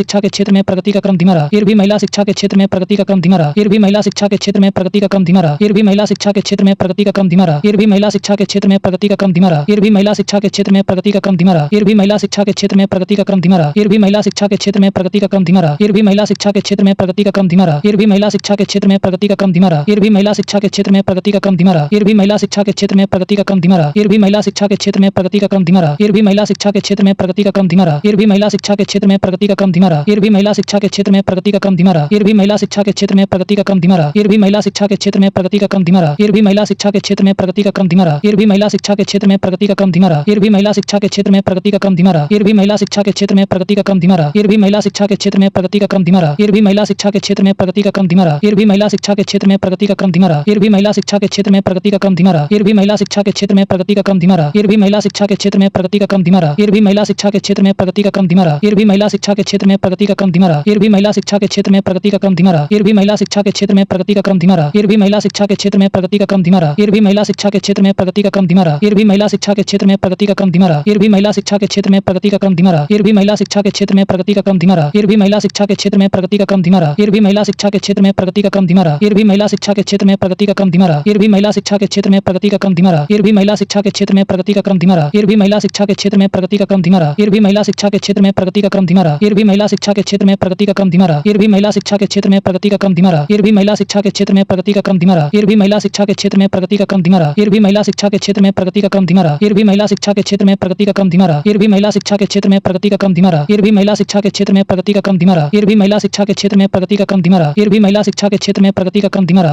के क्षेत्र में प्रगति का क्रम धीमा रहा। फिर भी महिला शिक्षा के क्षेत्र में प्रगति का क्रम धीमा रहा। फिर भी महिला शिक्षा के क्षेत्र में प्रगति का क्रम धीमा रहा। फिर भी महिला शिक्षा के क्षेत्र में प्रगति का क्रम धीमा रहा। फिर भी महिला शिक्षा के क्षेत्र में प्रगति का क्रम धीमा रहा। फिर भी महिला शिक्षा के क्षेत्र में प्रगति का क्रम धीमा रहा। फिर भी महिला शिक्षा के क्षेत्र में प्रगति का क्रम धीमा रहा। फिर भी महिला शिक्षा के क्षेत्र में प्रगति का क्रम धीमा रहा। फिर भी महिला शिक्षा के क्षेत्र में प्रगति का क्रम धीमा रहा। फिर भी महिला शिक्षा के क्षेत्र में प्रगति का क्रम धीमा रहा। फिर भी महिला शिक्षा के क्षेत्र में प्रगति का क्रम धीमा रहा। फिर भी महिला शिक्षा के क्षेत्र में प्रगति का क्रम धीमा रहा। फिर भी महिला शिक्षा के क्षेत्र में प्रगति का क्रम धीमा रहा। फिर भी महिला शिक्षा के क्षेत्र में प्रगति का क्रम धीमा रहा। फिर भी महिला शिक्षा के क्षेत्र में प्रगति का क्रम धीमा रहा। फिर भी महिला शिक्षा के क्षेत्र में प्रगति का क्रम धीमा रहा। फिर भी महिला शिक्षा के क्षेत्र में प्रगति का क्रम धीमा रहा। फिर भी महिला शिक्षा के क्षेत्र में प्रगति का क्रम धीमा रहा। फिर भी महिला शिक्षा के क्षेत्र में प्रगति का क्रम धीमा रहा। फिर भी महिला शिक्षा के क्षेत्र में प्रगति का क्रम धीमा रहा। फिर भी महिला शिक्षा के क्षेत्र में प्रगति का क्रम धीमा रहा। फिर भी महिला शिक्षा के क्षेत्र में प्रगति का क्रम धीमा रहा। फिर भी महिला शिक्षा के क्षेत्र में प्रगति का क्रम धीमा रहा। फिर भी महिला शिक्षा के क्षेत्र में प्रगति का क्रम धीमा रहा। फिर भी महिला शिक्षा के क्षेत्र में प्रगति का क्रम धीमा रहा। फिर भी महिला शिक्षा के क्षेत्र में प्रगति का क्रम धीमा रहा। फिर भी महिला शिक्षा के क्षेत्र में प्रगति का क्रम धीमा रहा। फिर भी महिला शिक्षा के क्षेत्र में प्रगति का क्रम धीमा रहा। फिर भी महिला शिक्षा के क्षेत्र में प्रगति का क्रम धीमा रहा। फिर भी महिला शिक्षा के क्षेत्र में प्रगति का क्रम धीमा रहा। फिर भी महिला शिक्षा के क्षेत्र में प्रगति का क्रम धीमा रहा। फिर भी महिला शिक्षा के क्षेत्र में प्रगति का क्रम धीमा रहा। फिर भी महिला शिक्षा के क्षेत्र में प्रगति का क्रम धीमा रहा। फिर भी महिला शिक्षा के क्षेत्र में प्रगति का क्रम धीमा रहा। फिर भी महिला शिक्षा के क्षेत्र में प्रगति का क्रम धीमा रहा। फिर भी महिला शिक्षा के क्षेत्र में प्रगति का क्रम धीमा रहा। फिर भी महिला शिक्षा के क्षेत्र में प्रगति का क्रम धीमा रहा। फिर भी महिला शिक्षा के क्षेत्र में प्रगति का क्रम धीमा रहा। फिर भी महिला शिक्षा के क्षेत्र में प्रगति का क्रम धीमा रहा। फिर भी महिला शिक्षा के क्षेत्र में प्रगति का क्रम धीमा रहा। फिर भी महिला शिक्षा के क्षेत्र में प्रगति का क्रम धीमा रहा। फिर भी महिला शिक्षा के क्षेत्र में प्रगति का क्रम धीमा रहा। फिर भी महिला शिक्षा के क्षेत्र में प्रगति का क्रम धीमा रहा। फिर भी महिला शिक्षा के क्षेत्र में प्रगति का क्रम धीमा रहा। फिर भी महिला शिक्षा के क्षेत्र में प्रगति का क्रम धीमा रहा। फिर भी महिला शिक्षा के क्षेत्र में प्रगति का क्रम धीमा रहा। फिर भी महिला शिक्षा के क्षेत्र में प्रगति का क्रम धीमा रहा। फिर भी महिला शिक्षा के क्षेत्र में प्रगति का क्रम धीमा रहा। फिर भी महिला शिक्षा के क्षेत्र में प्रगति का क्रम धीमा रहा। फिर भी महिला शिक्षा के क्षेत्र में प्रगति का क्रम धीमा रहा। फिर भी महिला शिक्षा के क्षेत्र में प्रगति का क्रम धीमा रहा। फिर भी महिला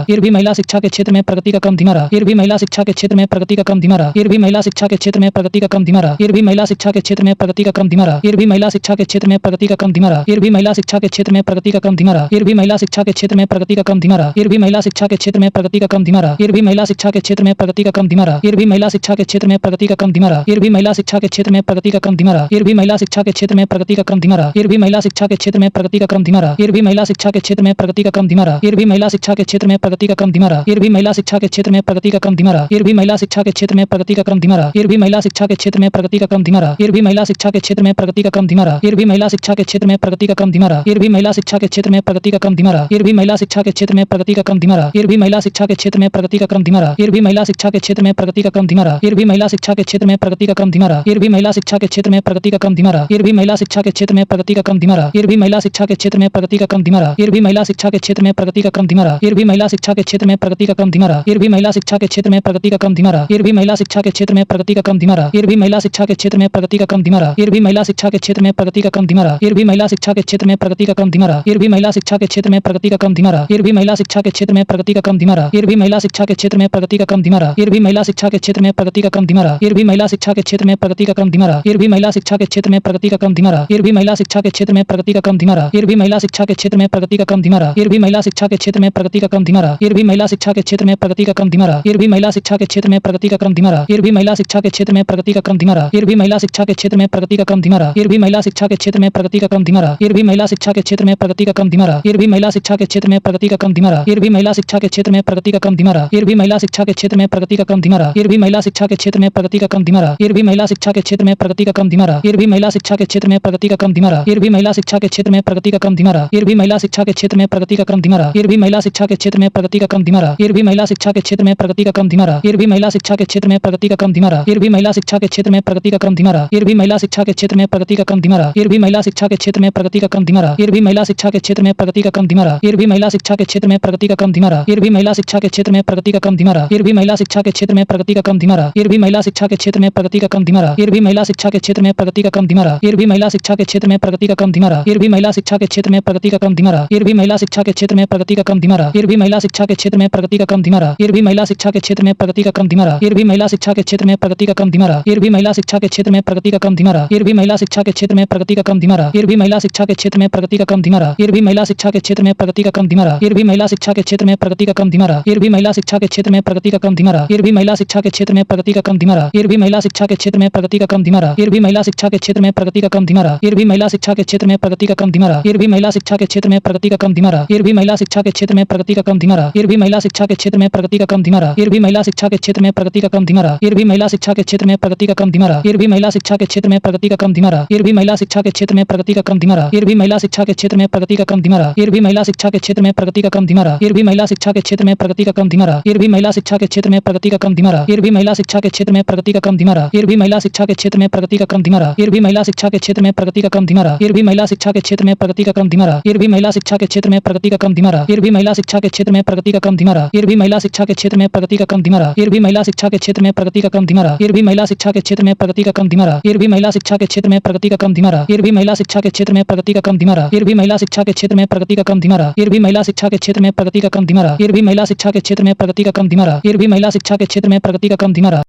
शिक्षा के क्षेत्र में प्रगति का क्रम धीमा रहा। फिर भी महिला शिक्षा के क्षेत्र में प्रगति का क्रम धीमा रहा। फिर भी महिला शिक्षा के क्षेत्र में प्रगति का क्रम धीमा रहा। फिर भी महिला शिक्षा के क्षेत्र में प्रगति का क्रम धीमा रहा। फिर भी महिला शिक्षा के क्षेत्र में प्रगति का क्रम धीमा रहा। फिर भी महिला शिक्षा के क्षेत्र में प्रगति का क्रम धीमा रहा। फिर भी महिला शिक्षा के क्षेत्र में प्रगति का क्रम धीमा रहा। फिर भी महिला शिक्षा के क्षेत्र में प्रगति का क्रम धीमा रहा। फिर भी महिला शिक्षा के क्षेत्र में प्रगति का क्रम धीमा रहा। फिर भी महिला शिक्षा के क्षेत्र में प्रगति का क्रम धीमा रहा। फिर भी महिला शिक्षा के क्षेत्र में प्रगति का क्रम धीमा रहा। फिर भी महिला शिक्षा के क्षेत्र में प्रगति का क्रम धीमा रहा। फिर भी महिला शिक्षा के क्षेत्र में प्रगति का क्रम धीमा रहा। फिर भी महिला शिक्षा के क्षेत्र में प्रगति का क्रम धीमा रहा। फिर भी महिला शिक्षा के क्षेत्र में प्रगति का क्रम धीमा रहा। फिर भी महिला शिक्षा के क्षेत्र में प्रगति का क्रम धीमा रहा। फिर भी महिला शिक्षा के क्षेत्र में प्रगति का क्रम धीमा रहा। फिर भी महिला शिक्षा के क्षेत्र में प्रगति का क्रम धीमा रहा। फिर भी महिला शिक्षा के क्षेत्र में प्रगति का क्रम धीमा रहा। फिर भी महिला शिक्षा के क्षेत्र में प्रगति का क्रम धीमा रहा। फिर भी महिला शिक्षा के क्षेत्र में प्रगति का क्रम धीमा रहा। फिर भी महिला शिक्षा के क्षेत्र में प्रगति का क्रम धीमा रहा। फिर भी महिला शिक्षा के क्षेत्र में प्रगति का क्रम धीमा रहा। फिर भी महिला शिक्षा के क्षेत्र में प्रगति का क्रम धीमा रहा। फिर भी महिला शिक्षा के क्षेत्र में प्रगति का क्रम धीमा रहा। फिर भी महिला शिक्षा के क्षेत्र में प्रगति का क्रम धीमा रहा। फिर भी महिला शिक्षा के क्षेत्र में प्रगति का क्रम धीमा रहा। फिर भी महिला शिक्षा के क्षेत्र में प्रगति का क्रम धीमा रहा। फिर भी महिला शिक्षा के क्षेत्र में प्रगति का क्रम धीमा रहा। फिर भी महिला शिक्षा के क्षेत्र में प्रगति का क्रम धीमा रहा। फिर भी महिला शिक्षा के क्षेत्र में प्रगति का क्रम धीमा रहा। फिर भी महिला शिक्षा के क्षेत्र में प्रगति का क्रम धीमा रहा। फिर भी महिला शिक्षा के क्षेत्र में प्रगति का क्रम धीमा रहा। फिर भी महिला शिक्षा के क्षेत्र में प्रगति का क्रम धीमा रहा। फिर भी महिला शिक्षा के क्षेत्र में प्रगति का क्रम धीमा रहा। फिर भी महिला शिक्षा के क्षेत्र में प्रगति का क्रम धीमा रहा। फिर भी महिला शिक्षा के क्षेत्र में प्रगति का क्रम धीमा रहा। फिर भी महिला शिक्षा के क्षेत्र में प्रगति का क्रम धीमा रहा। फिर भी महिला शिक्षा के क्षेत्र में प्रगति का क्रम धीमा रहा। फिर भी महिला शिक्षा के क्षेत्र में प्रगति का क्रम धीमा रहा। फिर भी महिला शिक्षा के क्षेत्र में प्रगति का क्रम धीमा रहा। फिर भी महिला शिक्षा के क्षेत्र में प्रगति का क्रम धीमा रहा। फिर भी महिला शिक्षा के क्षेत्र में प्रगति का क्रम धीमा रहा। फिर भी महिला शिक्षा के क्षेत्र में प्रगति का क्रम धीमा रहा। फिर भी महिला शिक्षा के क्षेत्र में प्रगति का क्रम धीमा रहा। फिर भी महिला शिक्षा के क्षेत्र में प्रगति का क्रम धीमा रहा। फिर भी महिला शिक्षा के क्षेत्र में प्रगति का क्रम धीमा रहा। फिर भी महिला शिक्षा के क्षेत्र में प्रगति का क्रम धीमा रहा। फिर भी महिला शिक्षा के क्षेत्र में प्रगति का क्रम धीमा रहा। फिर भी महिला शिक्षा के क्षेत्र में प्रगति का क्रम धीमा रहा। फिर भी महिला शिक्षा के क्षेत्र में प्रगति का क्रम धीमा रहा। फिर भी महिला शिक्षा के क्षेत्र में प्रगति का क्रम धीमा रहा। फिर भी महिला शिक्षा के क्षेत्र में प्रगति का क्रम धीमा रहा। फिर भी महिला शिक्षा के क्षेत्र में प्रगति का क्रम धीमा रहा। फिर भी महिला शिक्षा के क्षेत्र में प्रगति का क्रम धीमा रहा। फिर भी महिला शिक्षा के क्षेत्र में प्रगति का क्रम धीमा रहा। फिर भी महिला शिक्षा के क्षेत्र में प्रगति का क्रम धीमा रहा। फिर भी महिला शिक्षा के क्षेत्र में प्रगति का क्रम धीमा रहा। फिर भी महिला शिक्षा के क्षेत्र में प्रगति का क्रम धीमा रहा। फिर भी महिला शिक्षा के क्षेत्र में प्रगति का क्रम धीमा रहा। फिर भी महिला शिक्षा के क्षेत्र में प्रगति का क्रम धीमा रहा। फिर भी महिला शिक्षा के क्षेत्र में प्रगति का क्रम धीमा रहा। फिर भी महिला शिक्षा के क्षेत्र में प्रगति का क्रम धीमा रहा। फिर भी महिला शिक्षा के क्षेत्र में प्रगति का क्रम धीमा रहा। फिर भी महिला शिक्षा के क्षेत्र में प्रगति का क्रम धीमा रहा। फिर भी महिला शिक्षा के क्षेत्र में प्रगति का क्रम धीमा रहा। फिर भी महिला शिक्षा के क्षेत्र में प्रगति का क्रम धीमा रहा। फिर भी महिला शिक्षा के क्षेत्र में प्रगति का क्रम धीमा रहा। फिर भी महिला शिक्षा के क्षेत्र में प्रगति का क्रम धीमा रहा। फिर भी महिला शिक्षा के क्षेत्र में प्रगति का क्रम धीमा रहा। फिर भी महिला शिक्षा के क्षेत्र में प्रगति का क्रम धीमा रहा। फिर भी महिला शिक्षा के क्षेत्र में प्रगति का क्रम धीमा रहा। फिर भी महिला शिक्षा के क्षेत्र में प्रगति का क्रम धीमा रहा। फिर भी महिला शिक्षा के क्षेत्र में प्रगति का क्रम धीमा रहा। फिर भी महिला शिक्षा के क्षेत्र में प्रगति का क्रम धीमा रहा। फिर भी महिला शिक्षा के क्षेत्र में प्रगति का क्रम धीमा रहा। फिर भी महिला शिक्षा के क्षेत्र में प्रगति का क्रम धीमा रहा। फिर भी महिला शिक्षा के क्षेत्र में प्रगति का क्रम धीमा रहा। फिर भी महिला शिक्षा के क्षेत्र में प्रगति का क्रम धीमा रहा। फिर भी महिला शिक्षा के क्षेत्र में प्रगति का क्रम धीमा रहा। फिर भी महिला शिक्षा के क्षेत्र में प्रगति का क्रम धीमा रहा। फिर भी महिला शिक्षा के क्षेत्र में प्रगति का क्रम धीमा रहा। फिर भी महिला शिक्षा के क्षेत्र में प्रगति का क्रम धीमा रहा। फिर भी महिला शिक्षा के क्षेत्र में प्रगति का क्रम धीमा रहा। फिर भी महिला शिक्षा के क्षेत्र में प्रगति का क्रम धीमा रहा। फिर भी महिला शिक्षा के क्षेत्र में प्रगति का क्रम धीमा रहा। फिर भी महिला शिक्षा के क्षेत्र में प्रगति का क्रम धीमा रहा। फिर भी महिला शिक्षा के क्षेत्र में प्रगति का क्रम धीमा रहा। फिर भी महिला शिक्षा के क्षेत्र में प्रगति का क्रम धीमा रहा। फिर भी महिला शिक्षा के क्षेत्र में प्रगति का क्रम धीमा रहा। फिर भी महिला शिक्षा के क्षेत्र में प्रगति का क्रम धीमा रहा। फिर भी महिला शिक्षा के क्षेत्र में प्रगति का क्रम धीमा रहा। फिर भी महिला शिक्षा के क्षेत्र में प्रगति का क्रम धीमा रहा। फिर भी महिला शिक्षा के क्षेत्र में प्रगति का क्रम धीमा रहा। फिर भी महिला शिक्षा के क्षेत्र में प्रगति का क्रम धीमा रहा। फिर भी महिला शिक्षा के क्षेत्र में प्रगति का क्रम धीमा रहा। फिर भी महिला शिक्षा के क्षेत्र में प्रगति का क्रम धीमा रहा। फिर भी महिला शिक्षा के क्षेत्र में प्रगति का क्रम धीमा रहा। फिर भी महिला शिक्षा के क्षेत्र में प्रगति का क्रम धीमा रहा। फिर भी महिला शिक्षा के क्षेत्र में प्रगति का क्रम धीमा रहा। फिर भी महिला शिक्षा के क्षेत्र में प्रगति का क्रम धीमा रहा। फिर भी महिला शिक्षा के क्षेत्र में प्रगति का क्रम धीमा रहा। फिर भी महिला शिक्षा के क्षेत्र में प्रगति का क्रम धीमा रहा। फिर भी महिला शिक्षा के क्षेत्र में प्रगति का क्रम धीमा रहा। फिर भी महिला शिक्षा के क्षेत्र में प्रगति का क्रम धीमा रहा। फिर भी महिला शिक्षा के क्षेत्र में प्रगति का क्रम धीमा रहा। फिर भी महिला शिक्षा के क्षेत्र में प्रगति का क्रम धीमा रहा। फिर भी महिला शिक्षा के क्षेत्र में प्रगति का क्रम धीमा रहा। फिर भी महिला शिक्षा के क्षेत्र में प्रगति का क्रम धीमा रहा। फिर भी महिला शिक्षा के क्षेत्र में प्रगति का क्रम धीमा रहा। फिर भी महिला शिक्षा के क्षेत्र में प्रगति का क्रम धीमा रहा। फिर भी महिला शिक्षा के क्षेत्र में प्रगति का क्रम धीमा रहा। फिर भी महिला शिक्षा के क्षेत्र में प्रगति का क्रम धीमा रहा। फिर भी महिला शिक्षा के क्षेत्र में प्रगति का क्रम धीमा रहा। फिर भी महिला शिक्षा के क्षेत्र में प्रगति का क्रम धीमा रहा। फिर भी महिला शिक्षा के क्षेत्र में प्रगति का क्रम धीमा रहा। फिर भी महिला शिक्षा के क्षेत्र में प्रगति का क्रम धीमा रहा। फिर भी महिला शिक्षा के क्षेत्र में प्रगति का क्रम धीमा रहा। फिर भी महिला शिक्षा के क्षेत्र में प्रगति का क्रम धीमा रहा। फिर भी महिला शिक्षा के क्षेत्र में प्रगति का क्रम धीमा रहा।